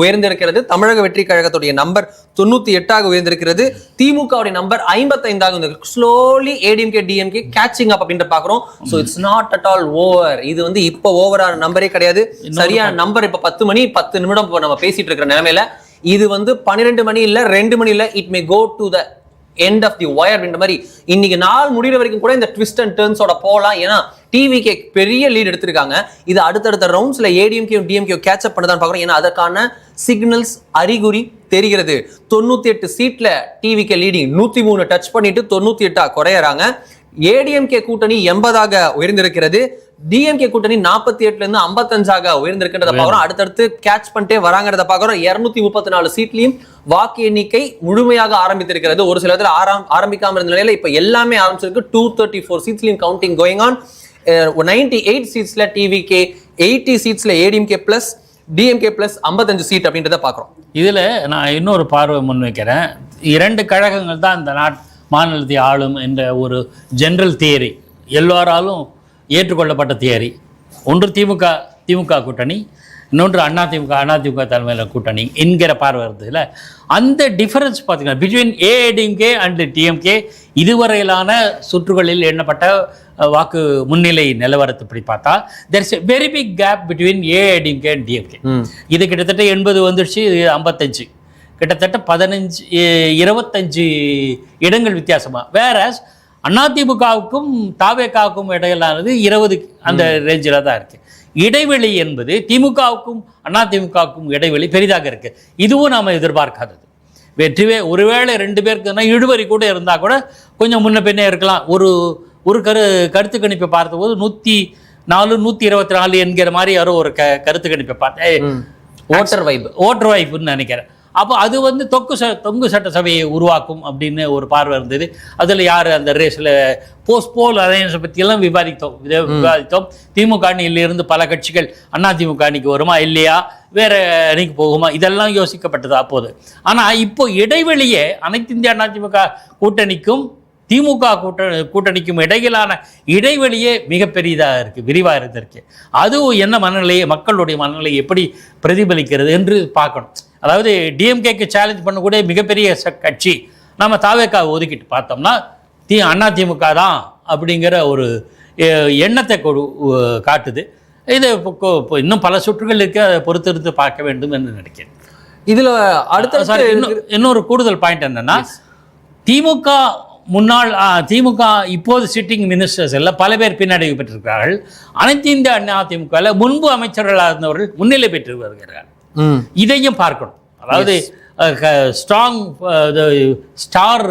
உயர்ந்திருக்கிறது. தமிழக வெற்றி கழகத்துடைய நம்பர் 98ஆக உயர்ந்திருக்கிறது. திமுகவுடைய நம்பர் 55ஆக slowly ADMK DMK catching up அப்படின்ற பாக்குறோம். So it's not at all over. இது இப்போ ஓவரான நம்பரே கிடையாது. சரியான நம்பர் இப்ப 10 மணி 10 நிமிடம் நம்ம பேசிட்டு இருக்கிற நிலைமையில இது 12 மணி இல்ல 2 மணி இல்ல, it may go to the end of the wire அப்படின்ற மாதிரி இன்னைக்கு நாள் முடிகிற வரைக்கும் கூட இந்த ட்விஸ்ட் அண்ட் டர்ன்ஸோட போகலாம். ஏன்னா டிவிகே பெரிய லீட் எடுத்திருக்காங்க. இது அடுத்தடுத்த ரவுண்ட்ஸ்ல ஏடிஎம்கே டிஎம்கே கேட்சப் பண்ணதான் பார்க்குறோம். ஏன்னா அதற்கான சிக்னல்ஸ் அறிகுறி தெரிகிறது. 98 சீட்ல டிவிகே லீடிங் 103 டச் பண்ணிட்டு 98 குறையறாங்க. ஏடிஎம்கே கூட்டணி 80ஆக உயர்ந்திருக்கிறது. டிஎம்கே கூட்டணி 48ல இருந்து 55ஆக உயர்ந்திருக்கின்றத பாக்குறோம். அடுத்தடுத்து கேட்ச் பண்ணிட்டே வராங்கிறத பாக்குறோம். 234 சீட்லயும் வாக்கு எண்ணிக்கை முழுமையாக ஆரம்பித்திருக்கிறது. ஒரு சில இடத்துல ஆரம்பிக்காம இருந்த நிலையில இப்ப எல்லாமே ஆரம்பிச்சிருக்கு. 234 சீட்ஸ்லயும் கவுண்டிங் கோயிங் ஆன். 98 சீட்ஸ்ல டிவிகே, 80 சீட்ஸ்ல ADMK plus, DMK plus 55 seat அப்படின்றத பாக்குறோம். இதுல நான் இன்னொரு பார்வை முன்வைக்கிறேன். 2 கழகங்கள் தான் இந்த மாநிலத்தை ஆளும் என்ற ஒரு ஜெனரல் தியரி, எல்லோராலும் ஏற்றுக்கொள்ளப்பட்ட தியரி. ஒன்று திமுக கூட்டணி, இன்னொன்று அதிமுக தலைமையில கூட்டணி என்கிற பார்வை வருதுல. அந்த டிஃபரன்ஸ் பார்த்தீங்கன்னா பிட்வீன் ஏடிஎம்கே அண்ட் டிஎம்கே இதுவரையிலான சுற்றுகளில் எண்ணப்பட்ட வாக்கு முன்னிலை நிலவரத்துப்படி பார்த்தா there is a very big gap between ADMK and DMK. இது கிட்டத்தட்ட 80 வந்துடுச்சு, 55, கிட்டத்தட்ட 25 இடங்கள் வித்தியாசமா. வேறஸ் அதிமுகவுக்கும் தாவேகாவுக்கும் இடையிலானது 20 அந்த ரேஞ்சில் தான் இருக்கு. இடைவெளி என்பது திமுகவுக்கும் அதிமுகவுக்கும் இடைவெளி பெரிதாக இருக்கு. இதுவும் நாம் எதிர்பார்க்காதது. ஒருவேளை 2 பேருக்குன்னா இழுவரி கூட இருந்தா கூட கொஞ்சம் முன்ன பின்னே இருக்கலாம். ஒரு கருத்து கணிப்பை பார்த்தபோது 104 124 என்கிற மாதிரி யாரோ ஒரு கருத்து கணிப்பை பார்த்தேன். ஓட்டர் வைப்புன்னு நினைக்கிறேன். அப்போ அது வந்து தொங்கு சட்டசபையை உருவாக்கும் அப்படின்னு ஒரு பார்வை இருந்தது. அதில் யார் அந்த ரேஸில் போல் அலையன்ஸை பற்றியெல்லாம் விவாதித்தோம். திமுக அணியிலிருந்து பல கட்சிகள் அதிமுக அணிக்கு வருமா இல்லையா, வேற அணிக்கு போகுமா, இதெல்லாம் யோசிக்கப்பட்டது அப்போது. ஆனால் இப்போ இடைவெளியே அனைத்து இந்திய அதிமுக கூட்டணிக்கும் திமுக கூட்டணிக்கும் இடையிலான இடைவெளியே மிகப்பெரியதாக இருக்குது, விரிவாக இருந்திருக்கு. அதுவும் என்ன மனநிலையை, மக்களுடைய மனநிலையை எப்படி பிரதிபலிக்கிறது என்று பார்க்கணும். அதாவது டிஎம்கேக்கு சேலஞ்ச் பண்ணக்கூடிய மிகப்பெரிய கட்சி நம்ம தாவேக்காவை ஒதுக்கிட்டு பார்த்தோம்னா அதிமுக தான் அப்படிங்கிற ஒரு எண்ணத்தை காட்டுது. இது இன்னும் பல சுற்றுகள் இருக்க அதை பொறுத்திருந்து பார்க்க வேண்டும் என்று நினைக்கிறேன். இதுல அடுத்த இன்னொரு கூடுதல் பாயிண்ட் என்னன்னா, திமுக இப்போது சிட்டிங் மினிஸ்டர்ஸ் எல்லாம் பல பேர் பின்னடைவு பெற்றிருக்கிறார்கள். அனைத்து இந்திய அதிமுக முன்பு அமைச்சர்களாக இருந்தவர்கள் முன்னிலை பெற்று வருகிறார்கள். இதையும் பார்க்கணும். அதாவது ஸ்ட்ராங் ஸ்டார்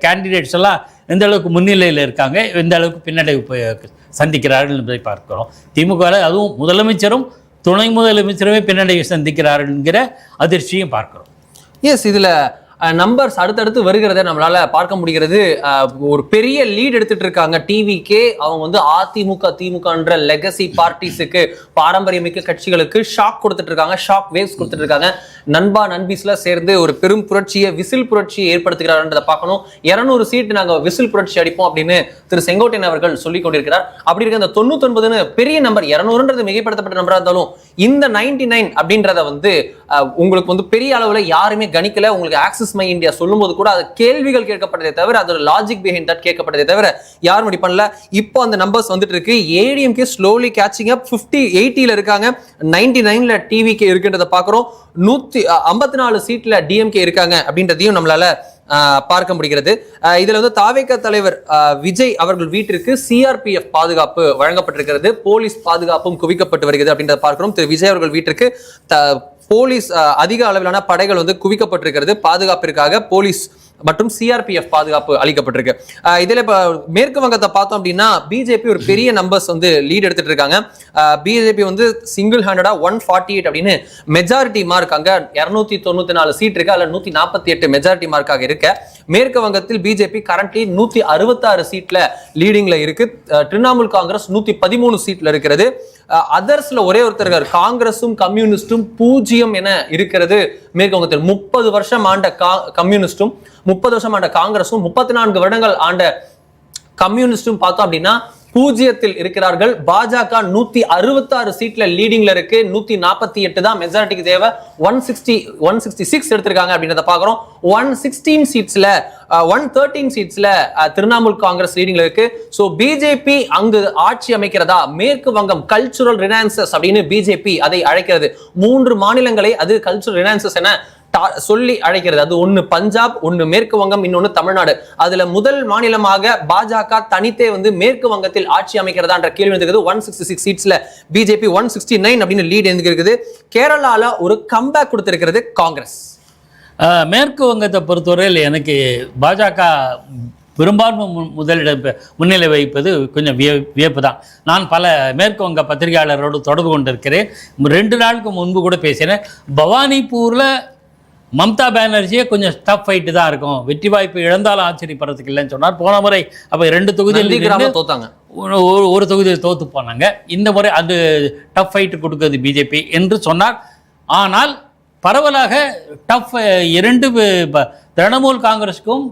கேண்டிடேட்ஸ் எல்லாம் எந்த அளவுக்கு முன்னிலையில் இருக்காங்க, எந்த அளவுக்கு பின்னடைவு சந்திக்கிறார்கள் என்பதை பார்க்கிறோம். திமுகவில் அதுவும் முதலமைச்சரும் துணை முதலமைச்சருமே பின்னடைவு சந்திக்கிறார்கள் என்கிற அதிர்ச்சியும் பார்க்கிறோம். எஸ், இதுல நம்பர்ஸ் அடுத்தடுத்து வருகிறத நம்மளால பார்க்க முடிகிறது. ஒரு பெரிய லீட் எடுத்துட்டு இருக்காங்க டிவிகே. அவங்க வந்து திமுகன்ற லெகசி பார்ட்டிஸுக்கு, பாரம்பரியமிக்க கட்சிகளுக்கு ஷாக் கொடுத்துட்டு இருக்காங்க, ஷாக் வேவ்ஸ் கொடுத்துட்டு இருக்காங்க. நண்பா நண்பீஸ்ல சேர்ந்து ஒரு பெரும் புரட்சியை, விசில் புரட்சியை ஏற்படுத்துகிறார்ன்றதை பார்க்கணும். 200 சீட் நாங்க விசில் புரட்சி அடிப்போம் அப்படின்னு திரு செங்கோட்டையன் அவர்கள் சொல்லிக் கொண்டிருக்கிறார். அப்படி இருக்க அந்த 99 பெரிய நம்பர், 200ன்றது மிகைப்படுத்தப்பட்ட நம்பரா இருந்தாலும் இந்த 99 அப்படின்றத வந்து உங்களுக்கு வந்து பெரிய அளவுல யாருமே கணிக்கல. உங்களுக்கு ஆக்சிஸ் மை இந்தியா சொல்லும் போது கூட அது கேள்விகள் கேட்கப்பட்டதே தவிர, அது லாஜிக் பிஹைண்ட் தட் கேட்கப்பட்டதே தவிர யாரும் அப்படி பண்ணல. இப்போ அந்த நம்பர்ஸ் வந்துட்டு இருக்கு. ADMK slowly catching up. 80ல இருக்காங்க, 99ல டிவிகே இருக்குன்றத பாக்குறோம். 154 சீட்ல டிஎம்கே இருக்காங்க அப்படின்றதையும் நம்மளால பார்க்க முடிகிறது. இதுல வந்து தாவேகா தலைவர் விஜய் அவர்கள் வீட்டிற்கு சிஆர்பிஎஃப் பாதுகாப்பு வழங்கப்பட்டிருக்கிறது. போலீஸ் பாதுகாப்பும் குவிக்கப்பட்டு வருகிறது அப்படின்றத பார்க்கிறோம். திரு விஜய் அவர்கள் வீட்டிற்கு போலீஸ் அதிக அளவிலான படைகள் வந்து குவிக்கப்பட்டிருக்கிறது. பாதுகாப்பிற்காக போலீஸ் மற்றும் சிஆர்பிஎஃப் பாதுகாப்பு அளிக்கப்பட்டிருக்கு. இதுல இப்ப மேற்கு வங்கத்தை பார்த்தோம் அப்படின்னா பிஜேபி ஒரு பெரிய நம்பர்ஸ் வந்து லீட் எடுத்துட்டு இருக்காங்க. பிஜேபி வந்து சிங்கிள் ஹேண்டடா 148 அப்படின்னு மெஜாரிட்டி மார்க், அங்க 294 சீட் இருக்கு, அதுல 148 மெஜாரிட்டி மார்க்காக இருக்க மேற்கு வங்கத்தில் பிஜேபி கரண்ட்லி 166 சீட்ல லீடிங்ல இருக்கு. திரிணாமுல் காங்கிரஸ் 113 சீட்ல இருக்கிறது. அதர்ஸ்ல ஒரே ஒருத்தர் இருக்காரு, காங்கிரஸும் கம்யூனிஸ்டும் 0 என இருக்கிறது மேற்கு வங்கத்தில். 30 வருஷம் ஆண்ட கம்யூனிஸ்டும் 30 வருஷம் ஆண்ட காங்கிரஸும் 34 வருடங்கள் ஆண்ட கம்யூனிஸ்டும் பார்த்தோம் அப்படின்னா 0 இருக்கிறார்கள். பாஜக 166 சீட்ல லீடிங்ல இருக்கு. 148 தான் மெஜாரிட்டிக்கு தேவை. 166 எடுத்திருக்காங்க அப்படின்றத பாக்குறோம். 113 சீட்ஸ்ல திரிணாமுல் காங்கிரஸ் லீடிங்ல இருக்கு. சோ பிஜேபி அங்கு ஆட்சி அமைக்கிறதா? மேற்கு வங்கம் கல்ச்சுரல் ரினான்சஸ் அப்படின்னு பிஜேபி அதை அழைக்கிறது. 3 மாநிலங்களை அது கல்ச்சுரல் ரினான்சஸ் என சொல்லி அழைக்கிறது. அது ஒன்னு பஞ்சாப், ஒன்னு மேற்கு வங்கம், இன்னொன்னு தமிழ்நாடு. அதுல முதல் மாநிலமாக பாஜக தனித்தே வந்து மேற்கு வங்கத்தில் ஆட்சி அமைக்கிறதான்ற கேள்வி இருக்குது. 166 சீட்ஸ்ல பிஜேபி 169 அப்படின்னு லீட் இருக்குது. கேரளால ஒரு கம்பேக் கொடுத்திருக்கிறது காங்கிரஸ். மேற்கு வங்கத்தை பொறுத்தவரையில் எனக்கு பாஜக பெரும்பான்மை முன்னிலை வைப்பது கொஞ்சம் வியப்பு தான். நான் பல மேற்கு வங்க பத்திரிகையாளரோடு தொடர்பு கொண்டிருக்கிறேன். 2 நாளுக்கு முன்பு கூட பேசினேன். பவானிபூரில் மம்தா பானர்ஜியே கொஞ்சம் டஃப் ஃபைட்டு தான் இருக்கும், வெற்றி வாய்ப்பு இழந்தாலும் ஆச்சரியப்படுறதுக்கு இல்லைன்னு சொன்னார். போன முறை அப்போ 2 தொகுதியில் தோத்தாங்க, ஒரு தொகுதியில் தோத்து போனாங்க. இந்த முறை அது டஃப் ஃபைட்டு கொடுக்குறது பிஜேபி என்று சொன்னார். ஆனால் பரவலாக டஃப் 2 திரிணாமுல் காங்கிரஸுக்கும்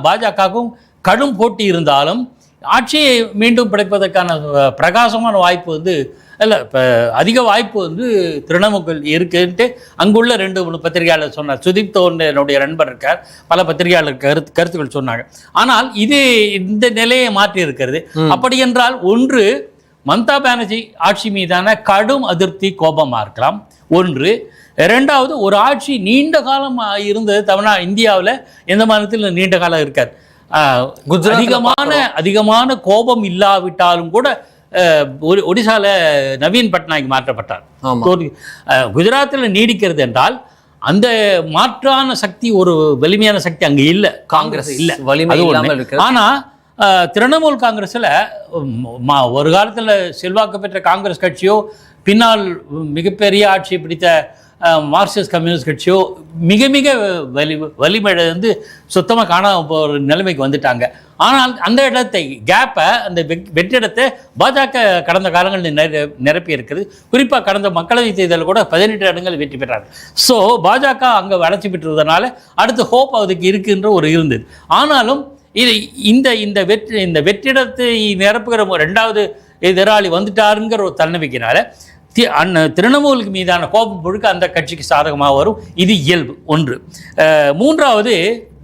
பாஜகவுக்கும் கடும் போட்டி இருந்தாலும் ஆட்சியை மீண்டும் படைப்பதற்கான பிரகாசமான வாய்ப்பு வந்து இல்லை, இப்போ அதிக வாய்ப்பு வந்து திரிணாமுல் இருக்குன்ட்டு அங்குள்ள 2-3 பத்திரிகையாளர் சொன்னார். சுதீப் தோன் என்னுடைய நண்பர் இருக்கார், பல பத்திரிகையாளர் கருத்துக்கள் சொன்னாங்க. ஆனால் இது இந்த நிலையை மாற்றி இருக்கிறது. அப்படி என்றால் ஒன்று மம்தா பானர்ஜி ஆட்சி மீதான கடும் அதிருப்தி கோபமாக இருக்கலாம் ஒன்று. 2வது ஒரு ஆட்சி நீண்ட காலம் இருந்தது இந்தியாவில் எந்த மாநிலத்தில் நீண்ட காலம் இருக்காது. அதிகமான கோபம் இல்லாவிட்டாலும் கூட ஒடிசால நவீன் பட்நாயக் மாற்றப்பட்டார். குஜராத்தில் நீடிக்கிறது என்றால் அந்த மாற்றான சக்தி, ஒரு வலிமையான சக்தி அங்கே இல்லை, காங்கிரஸ் இல்லை. ஆனா திரிணாமுல் காங்கிரஸ்ல ஒரு காலத்தில் செல்வாக்கு பெற்ற காங்கிரஸ் கட்சியோ பின்னால் மிகப்பெரிய ஆட்சியை பிடித்த மார்க்சிஸ்ட் கம்யூனிஸ்ட் கட்சியோ மிக மிக வலிமை வந்து சுத்தமாக காணாம போகிற நிலைமைக்கு வந்துட்டாங்க. ஆனால் அந்த இடத்தை கேப்பை, அந்த வெற்றிடத்தை பாஜக கடந்த காலங்களில் நிரப்பி இருக்குது. குறிப்பாக கடந்த மக்களவைத் தேர்தலில் கூட 18 இடங்கள் வெற்றி பெற்றாங்க. ஸோ பாஜக அங்கே வளர்ச்சி பெற்றதுனால அடுத்த ஹோப் அதுக்கு இருக்குன்ற ஒரு இருந்தது. ஆனாலும் இது இந்த வெற்றிடத்தை நிரப்புகிற 2வது எதிராளி வந்துட்டாருங்கிற ஒரு தன்னம்பிக்கையினால திரிணாமுலுக்கு மீதான கோபம் முழுக்க அந்த கட்சிக்கு சாதகமாக வரும். இது இயல்பு ஒன்று. 3வது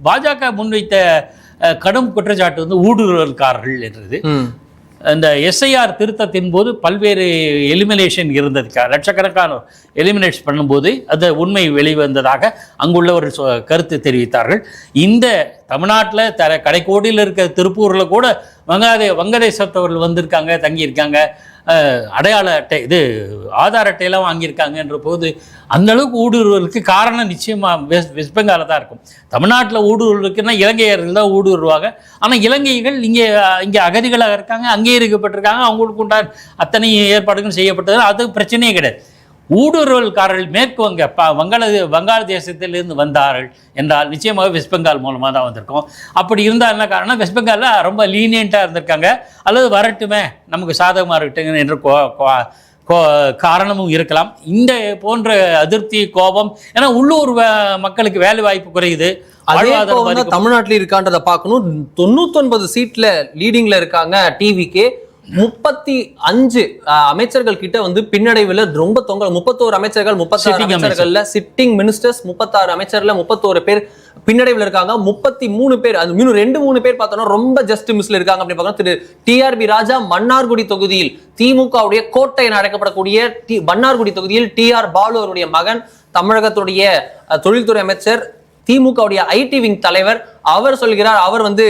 பாஜக முன்வைத்த கடும் குற்றச்சாட்டு வந்து ஊடுருவல்காரர்கள் என்றது. இந்த எஸ்ஐஆர் திருத்தத்தின் போது பல்வேறு எலிமினேஷன் இருந்ததுக்கா, லட்சக்கணக்கான எலிமினேட் பண்ணும்போது அது உண்மை வெளிவந்ததாக அங்குள்ளவர்கள் கருத்து தெரிவித்தார்கள். இந்த தமிழ்நாட்டில் கடைக்கோடியில் இருக்க திருப்பூரில் கூட வங்கதேசத்தவர்கள் வந்திருக்காங்க, தங்கியிருக்காங்க, அடையாள அட்டை ஆதார் அட்டையெல்லாம் வாங்கியிருக்காங்கன்ற போது அந்த அளவுக்கு ஊடுருவலுக்கு காரணம் நிச்சயமாக வெஸ்ட் பெங்காலில் தான் இருக்கும். தமிழ்நாட்டில் ஊடுருவலுக்குன்னா இலங்கையர்கள் தான் ஊடுருவாங்க. ஆனால் இலங்கைகள் இங்கே அகதிகளாக இருக்காங்க, அங்கீகரிக்கப்பட்டிருக்காங்க, அவங்களுக்கு உண்டான அத்தனை ஏற்பாடுகளும் செய்யப்பட்டது, அது பிரச்சனையே கிடையாது. ஊடுருவல்காரர்கள் மேற்கு வங்காளதேசத்திலிருந்து வந்தார்கள் என்றால் நிச்சயமாக வெஸ்ட் பெங்கால் மூலமாக தான் வந்திருக்கோம். அப்படி இருந்தால் என்ன காரணம், வெஸ்ட் பெங்காலில் ரொம்ப லீனியண்ட்டாக இருந்திருக்காங்க, அல்லது வரட்டுமே நமக்கு சாதகமாக இருக்கட்டுங்க என்ற காரணமும் இருக்கலாம். இந்த போன்ற அதிருப்தி, கோபம், ஏன்னா உள்ளூர் மக்களுக்கு வேலை வாய்ப்பு குறையுது. தமிழ்நாட்டில் இருக்கான்றதை பார்க்கணும். 99 சீட்ல லீடிங்ல இருக்காங்க டிவிக்கு. 35 அமைச்சர்கள் கிட்ட வந்து பின்னடைவுல ரொம்ப 31 அமைச்சர்கள், 36 அமைச்சர்கள்ல சிட்டிங் மினிஸ்டர்ஸ், 36 அமைச்சர்ல 31 பேர் பின்னடைவுல இருக்காங்க. 33 பேர், அது இன்னும் 2-3 பேர் பார்த்தோம்னா ரொம்ப ஜஸ்ட் மிஸ்ல இருக்காங்க. அப்படி பார்க்கணும். திரு டிஆர்பி ராஜா மன்னார்குடி தொகுதியில் திமுகவுடைய கோட்டை என அழைக்கப்படக்கூடிய மன்னார்குடி தொகுதியில் டிஆர் பாலு அவருடைய மகன், தமிழகத்துடைய தொழில்துறை அமைச்சர், திமுகவுடைய ஐடி விங் தலைவர், அவர் சொல்கிறார் அவர் வந்து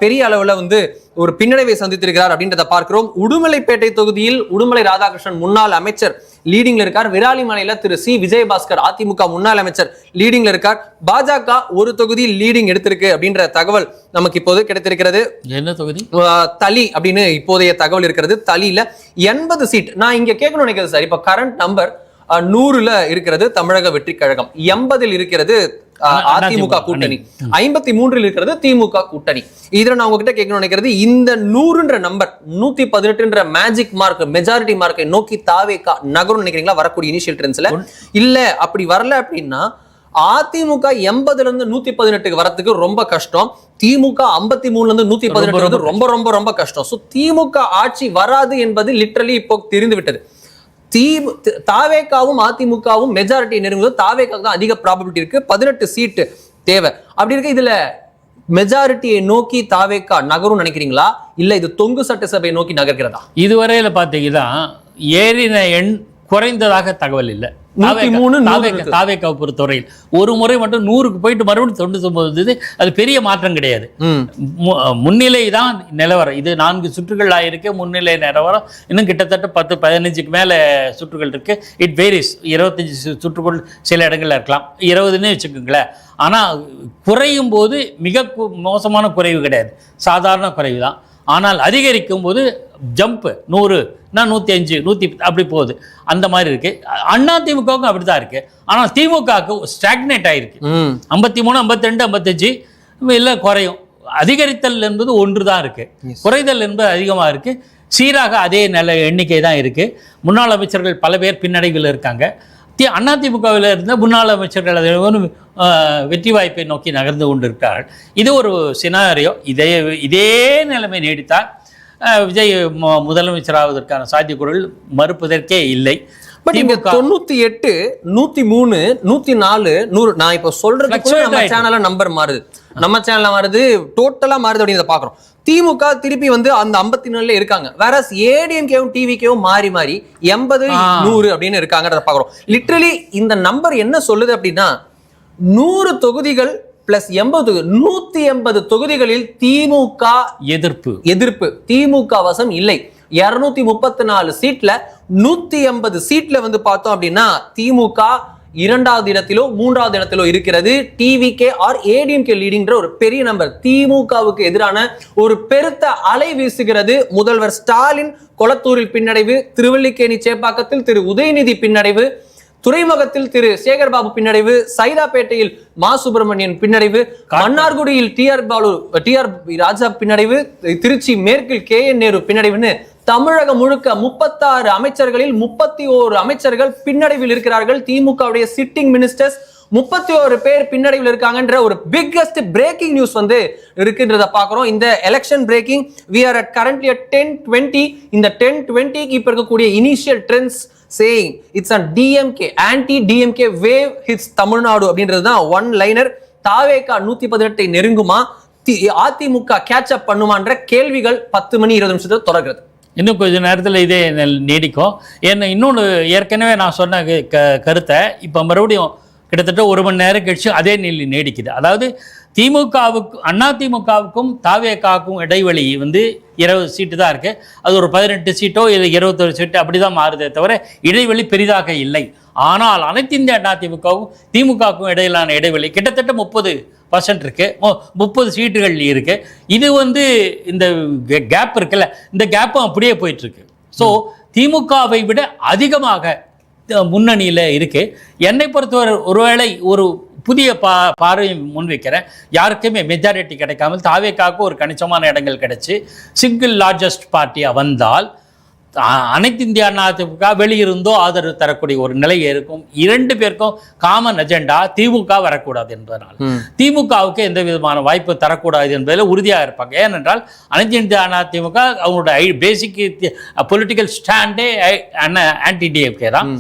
பெரிய அளவுல வந்து ஒரு பின்னடைவை சந்தித்திருக்கிறார் அப்படின்றத பார்க்கிறோம். உடுமலைப்பேட்டை தொகுதியில் உடுமலை ராதாகிருஷ்ணன் முன்னாள் அமைச்சர் லீடிங்ல இருக்கார். விராலிமலையில திரு சி விஜயபாஸ்கர் அதிமுக முன்னாள் அமைச்சர் லீடிங்ல இருக்கார். பாஜக ஒரு தொகுதியில் லீடிங் எடுத்திருக்கு அப்படின்ற தகவல் நமக்கு இப்போது கிடைத்திருக்கிறது. என்ன தொகுதி? தளி அப்படின்னு இப்போதைய தகவல் இருக்கிறது. தளியில 80 சீட். நான் இங்க கேட்கணும்னு நினைக்கிறது சார், இப்ப கரண்ட் நம்பர் 100ல இருக்கிறது தமிழக வெற்றி கழகம், 80 இருக்கிறது அதிமுக கூட்டணி, 53 இருக்கிறது திமுக கூட்டணி. இதுல நான் உங்ககிட்ட கேட்கணும்னு நினைக்கிறது, இந்த 100ன்ற நம்பர் 118ன்ற மேஜிக் மார்க், மெஜாரிட்டி மார்க்கை நோக்கி தாவேகா நகரும் நினைக்கிறீங்களா வரக்கூடிய இனிஷியல் ட்ரெண்ட்ஸ்ல? இல்ல அப்படி வரல அப்படின்னா அதிமுக 80ல இருந்து 118க்கு வரதுக்கு ரொம்ப கஷ்டம், திமுக 53ல இருந்து 118 ரொம்ப ரொம்ப ரொம்ப கஷ்டம். சோ திமுக ஆட்சி வராது என்பது லிட்டரலி இப்போ தெரிந்து விட்டது. தாவேகாவும் அதிமுகவும் மெஜாரிட்டி நெருங்குவது தாவேகாவுக்கு தான் அதிக ப்ராபபிலிட்டி இருக்கு. 18 சீட்டு தேவை. அப்படி இருக்கு, இதுல மெஜாரிட்டியை நோக்கி தாவேகா நகரும் நினைக்கிறீங்களா, இல்ல இது தொங்கு சட்டசபை நோக்கி நகர்கிறதா? இதுவரையில பாத்தீங்கன்னா ஏறின எண் குறைந்ததாக தகவல் இல்லை. 103 தாவேக்கா பொறுத்தவரையில் ஒரு முறை மட்டும் 100க்கு போயிட்டு மறுபடியும் 99 அது பெரிய மாற்றம் கிடையாது. முன்னிலை தான் நிலவரம். இது 4 சுற்றுகள் ஆயிருக்கு. முன்னிலை நிலவரம் இன்னும் கிட்டத்தட்ட 10-15க்கு மேல சுற்றுகள் இருக்கு. It varies. 25 சுற்றுகள் சில இடங்கள்ல இருக்கலாம், 20ன்னு வச்சுக்கோங்களேன். ஆனா குறையும் போது மிக மோசமான குறைவு கிடையாது, சாதாரண குறைவு தான். ஆனால் அதிகரிக்கும் போது ஜம்ப் 100 105 100 அப்படி போகுது. அந்த மாதிரி இருக்கு. அதிமுகவுக்கும் அப்படிதான் இருக்கு. ஆனால் திமுகவுக்கு ஸ்டாக்னேட் ஆயிருக்கு. 53 52 55 இல்லை குறையும். அதிகரித்தல் என்பது ஒன்று தான் இருக்கு, குறைதல் என்பது அதிகமாக இருக்கு. சீராக அதே நல்ல எண்ணிக்கை தான் இருக்கு. முன்னாள் அமைச்சர்கள் பல பேர் பின்னடைவில் இருக்காங்க. அதிமுகவில் இருந்த முன்னாள் அமைச்சர்கள் வெற்றி வாய்ப்பை நோக்கி நகர்ந்து கொண்டிருக்கிறார்கள். இது ஒரு சினாரியோ. இதே நிலைமை நீடித்தால் விஜய் முதலமைச்சராவதற்கான சாத்தியக்கூறுகள் மறுப்பதற்கே இல்லை. பட் இங்க 98 103 104 100 நான் இப்ப சொல்றதுக்கு நம்ம சேனல்ல நம்பர் மாறுது, நம்ம சேனல்ல மாறுது, டோட்டலா மாறுது அப்படின்றத பாக்குறோம். திமுக திருப்பி வந்து அந்த 54ல இருக்காங்க. வேற ஏடிஎம்கேவும் டிவிகேவும் மாறி மாறி 80 100 அப்படின்னு இருக்காங்கன்றத பாக்குறோம். லிட்டரலி இந்த நம்பர் என்ன சொல்லுது அப்படின்னா 100 தொகுதிகள் பிளஸ் 80 180 தொகுதிகளில் திமுக எதிர்ப்பு திமுக வசம் இல்லை. 234 சீட்ல 180 சீட்ல வந்து பார்த்தோம் அப்படின்னா திமுக 2வது இடத்திலோ 3வது இடத்திலோ இருக்கிறது. டிவிகே ஆர் ஏடிஎம்கே லீடிங்ற ஒரு பெரிய நம்பர். திமுகவுக்கு எதிரான ஒரு பெருத்த அலை வீசுகிறது. முதல்வர் ஸ்டாலின் கொளத்தூரில் பின்னடைவு, திருவல்லிக்கேணி சேப்பாக்கத்தில் திரு உதயநிதி பின்னடைவு, துறைமுகத்தில் திரு சேகர்பாபு பின்னடைவு, சைதாப்பேட்டையில் மா சுப்பிரமணியன் பின்னடைவு, மன்னார்குடியில் டிஆர் ராஜா பின்னடைவு, திருச்சி மேற்கில் KN நேரு பின்னடைவுன்னு தமிழகம் முழுக்க 36 அமைச்சர்களில் 31 அமைச்சர்கள் பின்னடைவில் இருக்கிறார்கள். திமுகவுடைய சிட்டிங் மினிஸ்டர்ஸ் 31 பேர் பின்னடைவில் இருக்காங்கன்ற ஒரு பிக்கஸ்ட் பிரேக்கிங் நியூஸ் வந்து இருக்குன்றத பாக்குறோம். இந்த election breaking we are at currently at 10:20. இந்த 10:20 இப்ப இருக்கக்கூடிய initial trends saying it's a DMK anti-DMK wave hits Tamil Nadu அப்படின்றது தான் ஒன் லைனர். தாவேகா 118 நெருங்குமா, அதிமுக கேட்ச் அப் பண்ணுமான்ற கேள்விகள் 10 மணி 20 நிமிஷத்துல தொடர்கிறது. இன்னும் கொஞ்ச நேரத்தில் இதே நீடிக்கும். ஏன்னா இன்னொன்று ஏற்கனவே நான் சொன்ன கருத்தை இப்போ மறுபடியும் கிட்டத்தட்ட 1 மணி நேரம் கழிச்சு அதே நீடிக்குது. அதாவது அதிமுகவுக்கும் தாவேகாவுக்கும் இடைவெளி வந்து 20 சீட்டு தான் இருக்குது. அது ஒரு 18 சீட்டோ இல்லை 21 சீட்டு அப்படி தான் மாறுதே தவிர இடைவெளி பெரிதாக இல்லை. ஆனால் அனைத்து இந்திய அதிமுகவும் திமுகவுக்கும் இடையிலான இடைவெளி கிட்டத்தட்ட 30% இருக்கு, 30 சீட்டுகள் இருக்கு. இது வந்து இந்த கேப் இருக்குல்ல, இந்த கேப்பும் அப்படியே போயிட்டு இருக்கு. ஸோ திமுகவை விட அதிகமாக முன்னணியில் இருக்கு. என்னை பொறுத்தவரை ஒருவேளை ஒரு புதிய பார்வை முன்வைக்கிறேன். யாருக்குமே மெஜாரிட்டி கிடைக்காமல் தாவேகாவுக்கு ஒரு கணிசமான இடங்கள் கிடைச்சி சிங்கிள் லார்ஜஸ்ட் பார்ட்டியாக வந்தால் அனைத்து இந்திய அண்ணா அதிமுக வெளியிருந்தோ ஆதரவு தரக்கூடிய ஒரு நிலை இருக்கும். 2 பேருக்கும் காமன் அஜெண்டா திமுக வரக்கூடாது என்பதனால் திமுகவுக்கு எந்த விதமான வாய்ப்பு தரக்கூடாது என்பதில் உறுதியாக இருப்பாங்க. ஏனென்றால் அனைத்து இந்திய அண்ணா திமுக அவங்களோட பேசிக் பொலிட்டிக்கல் ஸ்டாண்டே ஆன்டி டிஎம்கே தான்.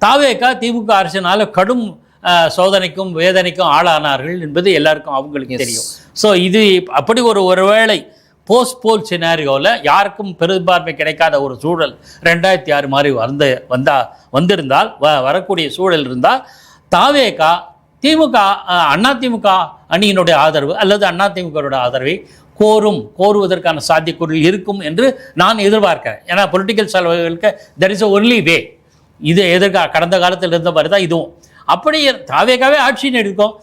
தாவேகா திமுக அரசினால கடும் சோதனைக்கும் வேதனைக்கும் ஆளானார்கள் என்பது எல்லாருக்கும் அவங்களுக்கு தெரியும். ஸோ இது அப்படி ஒருவேளை போஸ்ட் போல் சினாரியோவில் யாருக்கும் பெரும்பான்மை கிடைக்காத ஒரு சூழல் 2006 மாதிரி வந்திருந்தால் வரக்கூடிய சூழல் இருந்தால் தாவேகா திமுக அதிமுக அணியினுடைய ஆதரவு அல்லது அதிமுகவோட ஆதரவை கோருவதற்கான சாத்தியக்கூறு இருக்கும் என்று நான் எதிர்பார்க்கிறேன். ஏன்னா பொலிட்டிக்கல் செலவுகளுக்கு தெர் இஸ் ஒன்லி வே. இது கடந்த காலத்தில் இருந்த மாதிரி தான் இதுவும். அப்படி தாவேகாவே ஆட்சி எடுக்கும்,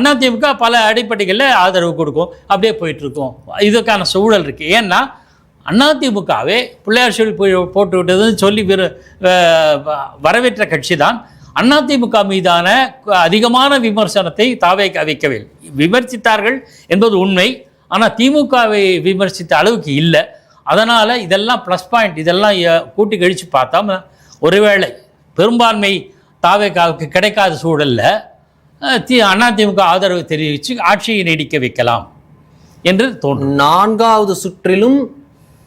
அதிமுக பல அடிப்படைகளில் ஆதரவு கொடுக்கும், அப்படியே போயிட்டுருக்கும். இதுக்கான சூழல் இருக்குது. ஏன்னா அதிமுகவே பிள்ளையார் சொல்லி போட்டு விட்டதுன்னு சொல்லி வரவேற்ற கட்சி தான். அதிமுக மீதான அதிகமான விமர்சனத்தை தாவேகா வைக்கவில்லை. விமர்சித்தார்கள் என்பது உண்மை, ஆனால் திமுகவை விமர்சித்த அளவுக்கு இல்லை. அதனால் இதெல்லாம் ப்ளஸ் பாயிண்ட். இதெல்லாம் கூட்டி கழித்து பார்த்தா ஒருவேளை பெரும்பான்மை தாவேகாவுக்கு கிடைக்காத சூழலில் அதிமுக ஆதரவு தெரிவித்து ஆட்சியை நீடிக்க வைக்கலாம் என்று தோன்றும். 4வது சுற்றிலும்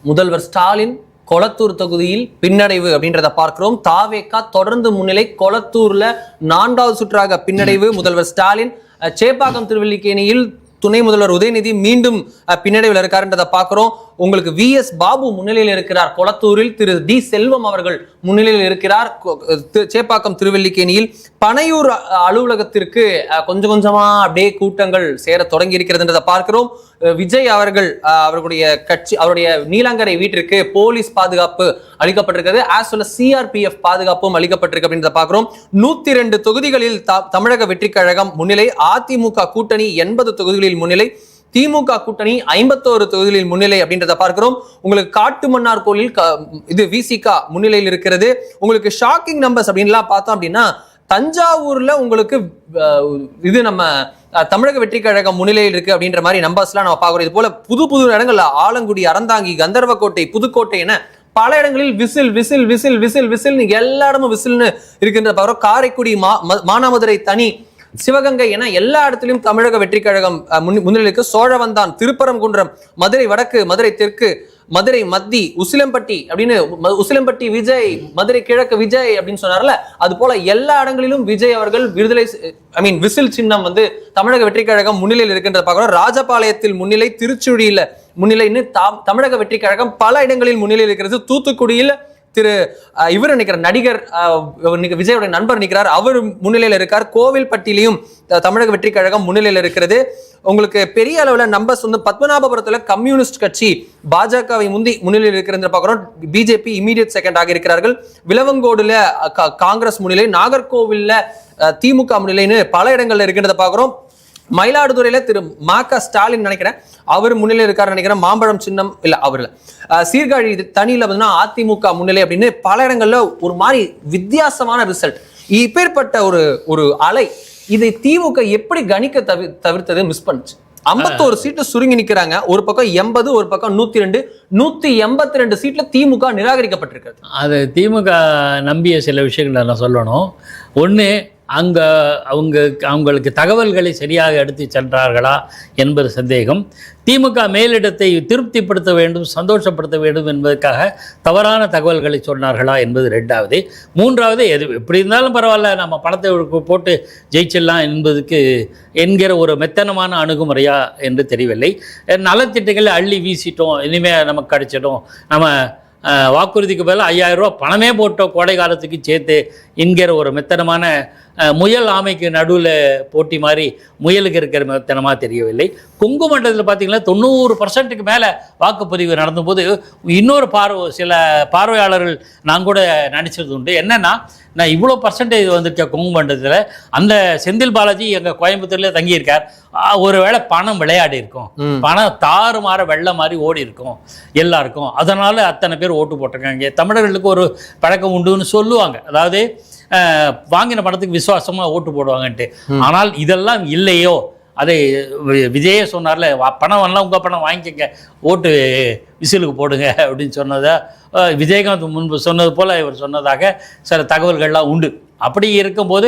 முதல்வர் ஸ்டாலின் கொளத்தூர் தொகுதியில் பின்னடைவு அப்படின்றத பார்க்கிறோம். தாவேகா தொடர்ந்து முன்னிலை. கொளத்தூர்ல 4வது சுற்றாக பின்னடைவு முதல்வர் ஸ்டாலின். சேப்பாக்கம் திருவல்லிக்கேணியில் துணை முதல்வர் உதயநிதி மீண்டும் பின்னடைவில் இருக்காருன்றதை பார்க்கிறோம். உங்களுக்கு VS பாபு முன்னிலையில் இருக்கிறார். கொளத்தூரில் திரு D செல்வம் அவர்கள் முன்னிலையில் இருக்கிறார். சேப்பாக்கம் திருவல்லிக்கேணியில் பனையூர் அலுவலகத்திற்கு கொஞ்சம் கொஞ்சமா அப்படியே கூட்டங்கள் சேர தொடங்கி இருக்கிறதுன்றதை பார்க்கிறோம். விஜய் அவர்கள் அவர்களுடைய கட்சி அவருடைய நீலாங்கரை வீட்டிற்கு போலீஸ் பாதுகாப்பு அளிக்கப்பட்டிருக்கிறது. ஆஸ் வெல் CRPF பாதுகாப்பும் அளிக்கப்பட்டிருக்கு அப்படின்றத பார்க்கிறோம். 102 தொகுதிகளில் தமிழக வெற்றி கழகம் முன்னிலை, அதிமுக கூட்டணி 80 தொகுதிகளில் முன்னிலை, திமுக கூட்டணி 51 தொகுதிகளில் முன்னிலை அப்படின்றத பார்க்கிறோம். உங்களுக்கு காட்டுமன்னார் கோயில் இது VCK முன்னிலையில் இருக்கிறது. உங்களுக்கு ஷாக்கிங் நம்பர்ஸ் அப்படின்லாம் பார்த்தோம் அப்படின்னா தஞ்சாவூர்ல உங்களுக்கு இது நம்ம தமிழக வெற்றி கழகம் முன்னிலையில் இருக்கு அப்படின்ற மாதிரி நம்பர்ஸ்லாம் நம்ம பார்க்கிறோம். இது போல புது புது இடங்கள்ல ஆலங்குடி, அறந்தாங்கி, கந்தர்வக்கோட்டை, புதுக்கோட்டை என பல இடங்களில் whistle whistle whistle whistle whistle எல்லா இடமும் விசில்னு இருக்கின்ற பார்க்கிறோம். காரைக்குடி, மானாமதுரை தனி, சிவகங்கை என எல்லா இடத்திலும் தமிழக வெற்றி கழகம் முன்னிலைக்கு. சோழவந்தான், திருப்பரங்குன்றம், மதுரை வடக்கு, மதுரை தெற்கு, மதுரை மத்தி, உசிலம்பட்டி அப்படின்னு உசிலம்பட்டி விஜய், மதுரை கிழக்கு விஜய் அப்படின்னு சொன்னார்ல, அது போல எல்லா இடங்களிலும் விஜய் அவர்கள் விசில் சின்னம் தமிழக வெற்றி கழகம் முன்னிலையில் இருக்கின்றத பார்க்கிறோம். ராஜபாளையத்தில் முன்னிலை, திருச்சுழியில முன்னிலைன்னு தமிழக வெற்றி கழகம் பல இடங்களில் முன்னிலையில் இருக்கிறது. தூத்துக்குடியில் திரு இவர் நிற்கிற நடிகர் விஜயோட நண்பர் நிற்கிறார், அவர் முன்னிலையில் இருக்கார். கோவில்பட்டியிலையும் தமிழக வெற்றி கழகம் முன்னிலையில் இருக்கிறது. உங்களுக்கு பெரிய அளவில் நம்பர்ஸ் பத்மநாபபுரத்துல கம்யூனிஸ்ட் கட்சி பாஜகவை முன்னிலையில் இருக்கிறது பார்க்கிறோம். BJP இமீடியட் செகண்ட் ஆக இருக்கிறார்கள். விலவங்கோடுல காங்கிரஸ் முன்னிலை, நாகர்கோவில்ல திமுக முன்னிலைன்னு பல இடங்கள்ல இருக்கின்றத பார்க்கிறோம். மயிலாடுதுறையில திரு மா.க. ஸ்டாலின் நினைக்கிறேன் அவர் முன்னிலை இருக்காரு நினைக்கிறேன். மாம்பழம் சின்னம் இல்ல அவர்ல. சீர்காழி தனியில அதிமுக முன்னிலை அப்படின்னு பல இடங்கள்ல ஒரு மாதிரி வித்தியாசமான ரிசல்ட். இப்பேற்பட்ட ஒரு அலை இதை திமுக எப்படி கணிக்க தவிர்த்தது மிஸ் பண்ணுச்சு. 51 சீட்டு சுருங்கி நிக்கிறாங்க. ஒரு பக்கம் 80, ஒரு பக்கம் 102, 182 சீட்ல திமுக நிராகரிக்கப்பட்டிருக்கிறது. அது திமுக நம்பிய சில விஷயங்களை நான் சொல்லணும். ஒன்று, அவங்களுக்கு தகவல்களை சரியாக எடுத்து சென்றார்களா என்பது சந்தேகம். திமுக மேலிடத்தை திருப்திப்படுத்த வேண்டும், சந்தோஷப்படுத்த வேண்டும் என்பதற்காக தவறான தகவல்களை சொன்னார்களா என்பது 2வது. 3வது, எப்படி இருந்தாலும் பரவாயில்ல, நம்ம பணத்தை போட்டு ஜெயிச்சிடலாம் என்கிற ஒரு மெத்தனமான அணுகுமுறையா என்று தெரியவில்லை. நலத்திட்டங்களை அள்ளி வீசிட்டோம், இனிமேல் நமக்கு கிடைச்சிடும், நம்ம வாக்குறுதிக்கு பதில் 5000 ரூபா பணமே போட்டோம் கோடை காலத்துக்கு சேர்த்து என்கிற ஒரு மெத்தனமான முயல் ஆமைக்கு நடுவில் போட்டி மாதிரி முயலுக்கு இருக்கிற மெத்தனமாக தெரியவில்லை. கொங்கு மண்டலத்தில் பார்த்தீங்கன்னா 90% மேலே வாக்குப்பதிவு நடந்தபோது இன்னொரு சில பார்வையாளர்கள் நான் கூட நினச்சது உண்டு. என்னென்னா, நான் இவ்வளோ பர்சன்டேஜ் வந்திருக்கேன் கொங்கு மண்டலத்தில், அந்த செந்தில் பாலாஜி எங்கள் கோயம்புத்தூர்லேயே தங்கியிருக்கார், ஒருவேளை பணம் விளையாடி இருக்கும், பணம் தாறுமாற வெள்ளை மாதிரி ஓடி இருக்கும் எல்லாருக்கும், அதனால அத்தனை பேர் ஓட்டு போட்டிருக்காங்க. தமிழர்களுக்கு ஒரு பழக்கம் உண்டுன்னு சொல்லுவாங்க, அதாவது வாங்கின பணத்துக்கு விசுவாசமாக ஓட்டு போடுவாங்கன்ட்டு. ஆனால் இதெல்லாம் இல்லையோ, அதை விஜயே சொன்னார்ல, பணம் வரலாம் உங்கள் பணம் வாங்கிக்கங்க, ஓட்டு விசிலுக்கு போடுங்க அப்படின்னு சொன்னதை விஜயகாந்த் முன்பு சொன்னது போல் இவர் சொன்னதாக சில தகவல்கள்லாம் உண்டு. அப்படி இருக்கும்போது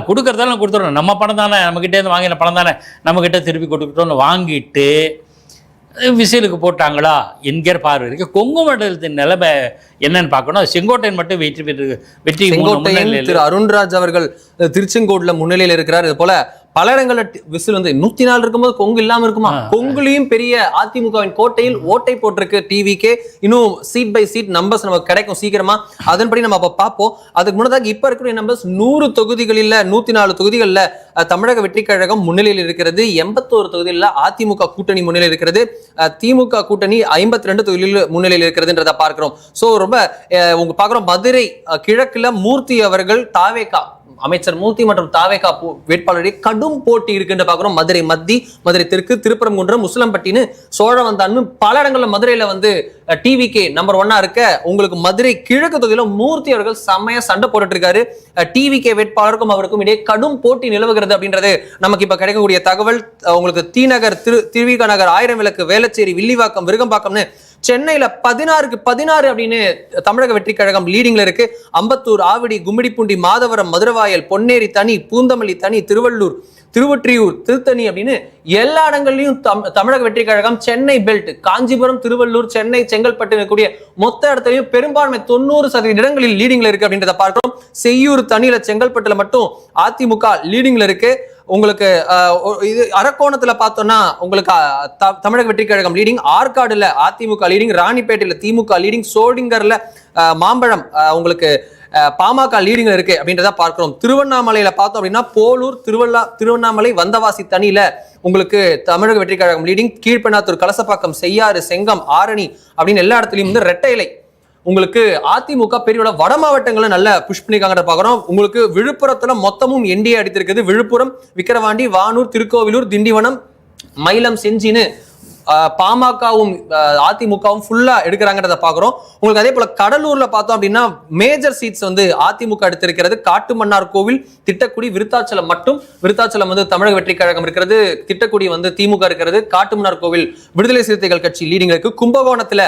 கொடுக்குறதெல்லாம் கொடுத்துடணும், நம்ம பணம் தானே, நம்மக்கிட்டேருந்து வாங்கின பணம் தானே, நம்மக்கிட்ட திருப்பி கொடுத்துட்டோன்னு வாங்கிட்டு விசிலுக்கு போட்டாங்களா என்கிற பார்வை இருக்கு. கொங்கு மண்டலத்தின் நிலைமை என்னன்னு பார்க்கணும். செங்கோட்டையன் மட்டும் வெற்றி திரு அருண்ராஜ் அவர்கள் திருச்செங்கோடுல முன்னிலையில் இருக்கிறார். இது போல பல இடங்கள்ல விசில் 104 இருக்கும்போது கொங்கு இல்லாம இருக்குமா? கொங்குலையும் பெரிய அதிமுகவின் கோட்டையில் ஓட்டை போட்டிருக்கு டிவிக்கே. இன்னும் சீட் பை சீட் நம்பர்ஸ் நமக்கு கிடைக்கும் சீக்கிரமா, அதன்படி நம்ம அப்ப பார்ப்போம். அதுக்கு முன்னதாக இப்ப இருக்கிற நம்பர்ஸ் 100 தொகுதிகளில் 104 தொகுதிகளில் தமிழக வெற்றி கழகம் முன்னிலையில் இருக்கிறது. 81 தொகுதிகளில் அதிமுக கூட்டணி முன்னிலையில் இருக்கிறது. திமுக கூட்டணி 52 தொகுதிகளில் முன்னிலையில் இருக்கிறதுன்றதை பார்க்கிறோம். சோ ரொம்ப உங்க பார்க்கிறோம். மதுரை கிழக்குல மூர்த்தி அவர்கள் தாவேகா அமைச்சர் மூர்த்தி மற்றும் தாவேகா வேட்பாளருடைய கடும் போட்டி இருக்குன்னு பாக்குறோம். மதுரை மத்தி, மதுரை தெற்கு, திருப்பரங்குன்றம், உசிலம்பட்டின்னு, சோழவந்தான்னு பல இடங்கள்ல மதுரையில டிவிகே நம்பர் 1 இருக்க. உங்களுக்கு மதுரை கிழக்கு தொகுதியில மூர்த்தி அவர்கள் செம்மையா சண்டை போட்டுட்டு இருக்காரு. டிவிகே வேட்பாளருக்கும் அவருக்கும் இடையே கடும் போட்டி நிலவுகிறது அப்படின்றது நமக்கு இப்ப கிடைக்கக்கூடிய தகவல். உங்களுக்கு தீநகர், திருவிக நகர், ஆயிரம் விளக்கு, வேளச்சேரி, வில்லிவாக்கம், விருகம்பாக்கம்னு சென்னையில 16க்கு 16 அப்படின்னு தமிழக வெற்றி கழகம் லீடிங்ல இருக்கு. அம்பத்தூர், ஆவடி, கும்மிடிப்பூண்டி, மாதவரம், மதுரவாயல், பொன்னேரி தனி, பூந்தமல்லி தனி, திருவள்ளூர், திருவொற்றியூர், திருத்தணி அப்படின்னு எல்லா இடங்கள்லயும் தமிழக வெற்றி கழகம் சென்னை பெல்ட், காஞ்சிபுரம், திருவள்ளூர், சென்னை, செங்கல்பட்டு இருக்கக்கூடிய மொத்த இடத்துலயும் பெரும்பான்மை 90% இடங்களில் லீடிங்ல இருக்கு அப்படின்றத பார்க்கிறோம். செய்யூர் தனியில, செங்கல்பட்டுல மட்டும் அதிமுக லீடிங்ல இருக்கு. உங்களுக்கு இது அரக்கோணத்துல பார்த்தோம்னா உங்களுக்கு தமிழக வெற்றி கழகம் லீடிங், ஆற்காடுல அதிமுக லீடிங், ராணிப்பேட்டையில திமுக லீடிங், சோளிங்கர்ல மாம்பழம் உங்களுக்கு பாமக லீடிங்ல இருக்கு அப்படின்றத பார்க்கிறோம். திருவண்ணாமலையில பார்த்தோம் அப்படின்னா போலூர், திருவண்ணாமலை, வந்தவாசி தனியில உங்களுக்கு தமிழக வெற்றி கழகம் லீடிங், கீழ்பெண்ணாத்தூர், கலசப்பாக்கம், செய்யாறு, செங்கம், ஆரணி அப்படின்னு எல்லா இடத்துலயும் வந்து ரெட்டை இலை உங்களுக்கு அதிமுக பெரிய வட மாவட்டங்களை நல்ல புஷ் பண்ணிக்காங்க பாக்குறோம். உங்களுக்கு விழுப்புரத்துல மொத்தமும் என்டிஏ அடித்திருக்குது. விழுப்புரம், விக்கிரவாண்டி, வானூர், திருக்கோவிலூர், திண்டிவனம், மயிலம், செஞ்சின்னு பாமகவும் அதிமுகவும் ஃபுல்லா எடுக்கிறாங்கிறத பாக்குறோம். உங்களுக்கு அதே போல கடலூர்ல பார்த்தோம் அப்படின்னா மேஜர் சீட்ஸ் வந்து அதிமுக எடுத்திருக்கிறது. காட்டுமன்னார் கோவில், திட்டக்குடி, விருத்தாச்சலம் விருத்தாச்சலம் வந்து தமிழக வெற்றி கழகம் இருக்கிறது, திட்டக்குடி வந்து திமுக இருக்கிறது, காட்டுமன்னார் கோவில் விடுதலை சிறுத்தைகள் கட்சி லீடிங் இருக்கு, கும்பகோணத்துல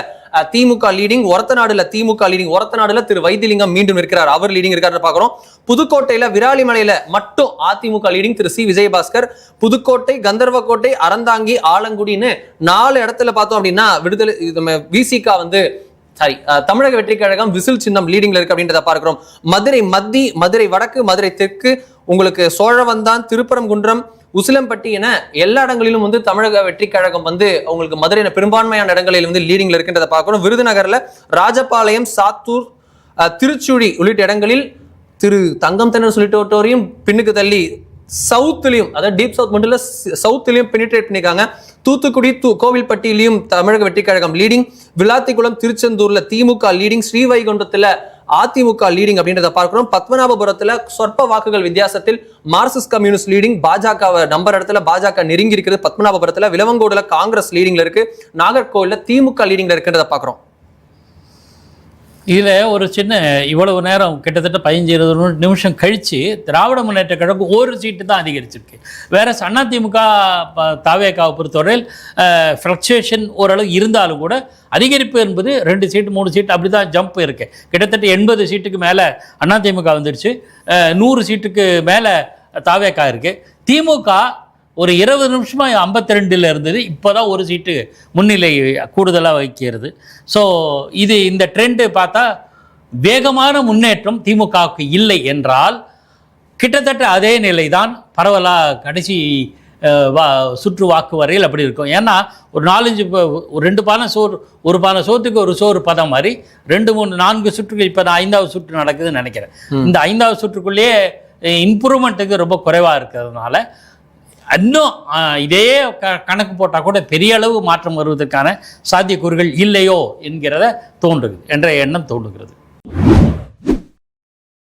திமுக லீடிங், ஒரத்தநாடுல திமுக லீடிங், ஒரத்தநாடுல திரு வைத்திலிங்கம் மீண்டும் இருக்கிறார், அவர் லீடிங் இருக்காரு பாக்குறோம். புதுக்கோட்டையில விராலிமலையில மட்டும் அதிமுக லீடிங் திரு சி விஜயபாஸ்கர், புதுக்கோட்டை, கந்தர்வக்கோட்டை, அறந்தாங்கி, ஆலங்குடின்னு 4 இடத்துல பார்த்தோம் அப்படின்னா விடுதலை விசிக வந்து தமிழக வெற்றி கழகம் விசில் சின்னம் லீடிங்ல இருக்கு அப்படின்றத பார்க்கிறோம். மதுரை மத்தி, மதுரை வடக்கு, மதுரை தெற்கு, உங்களுக்கு சோழவந்தான், திருப்பரங்குன்றம், உசிலம்பட்டி என எல்லா இடங்களிலும் வந்து தமிழக வெற்றி கழகம் வந்து உங்களுக்கு மதுரை பெரும்பான்மையான இடங்களில் வந்து லீடிங்ல இருக்குன்றத பார்க்கிறோம். விருதுநகர்ல ராஜபாளையம், சாத்தூர், திருச்சுழி உள்ளிட்ட இடங்களில் திரு தங்கம் தென்னர் உள்ளிட்டோரையும் பின்னுக்கு தள்ளி சவுத்லயும், அதாவது டீப் சவுத் மட்டும் இல்ல சவுத்லயும் பெனிட்ரேட் பண்ணிருக்காங்க. தூத்துக்குடி, கோவில்பட்டியிலையும் தமிழக வெற்றி கழகம் லீடிங், விளாத்திக்குளம், திருச்செந்தூர்ல திமுக லீடிங், ஸ்ரீவைகுண்டத்துல அதிமுக லீடிங் அப்படின்றத பார்க்கிறோம். பத்மநாபபுரத்துல சொற்ப வாக்குகள் வித்தியாசத்தில் மார்க்சிஸ்ட் கம்யூனிஸ்ட் லீடிங், பாஜக நம்பர் இடத்துல பாஜக நெருங்கி இருக்கிறது பத்மநாபபுரத்துல. விலவங்கோடுல காங்கிரஸ் லீடிங்ல இருக்கு, நாகர்கோவில்ல திமுக லீடிங்ல இருக்குன்றத பார்க்கிறோம். இதில் ஒரு சின்ன இவ்வளவு நேரம் கிட்டத்தட்ட 15-20 நிமிஷம் கழித்து திராவிட முன்னேற்ற கழகம் ஒரு சீட்டு தான் அதிகரிச்சிருக்கு. வேற அதிமுக தாவேகாவை பொறுத்தவரையில் ஃப்ளக்சுவேஷன் ஓரளவு இருந்தாலும் கூட அதிகரிப்பு என்பது 2 சீட்டு 3 சீட்டு அப்படி தான் ஜம்ப் இருக்கு. கிட்டத்தட்ட 80 சீட்டுக்கு மேலே அதிமுக வந்துடுச்சு, 100 சீட்டுக்கு மேலே தாவேகா இருக்கு. திமுக ஒரு 20 நிமிஷமா 52ல் இருந்தது, இப்போதான் ஒரு சீட்டு முன்னிலை கூடுதலாக வைக்கிறது. ஸோ இந்த ட்ரெண்டு பார்த்தா வேகமான முன்னேற்றம் திமுகவுக்கு இல்லை என்றால் கிட்டத்தட்ட அதே நிலை தான் பரவலாக கடைசி சுற்று வாக்கு வரையில் அப்படி இருக்கும். ஏன்னா ஒரு 2 பானை சோறு, ஒரு பானை சோத்துக்கு ஒரு சோறு பதம் மாதிரி 2, 3, 4 சுற்றுகள் இப்போ 5வது சுற்று நடக்குதுன்னு நினைக்கிறேன். இந்த 5வது சுற்றுக்குள்ளேயே இம்ப்ரூவ்மெண்ட்டுக்கு ரொம்ப குறைவாக இருக்கிறதுனால இன்னும் இதே கணக்கு போட்டால் கூட பெரிய அளவு மாற்றம் வருவதற்கான சாத்தியக்கூறுகள் இல்லையோ என்ற எண்ணம் தோன்றுகிறது.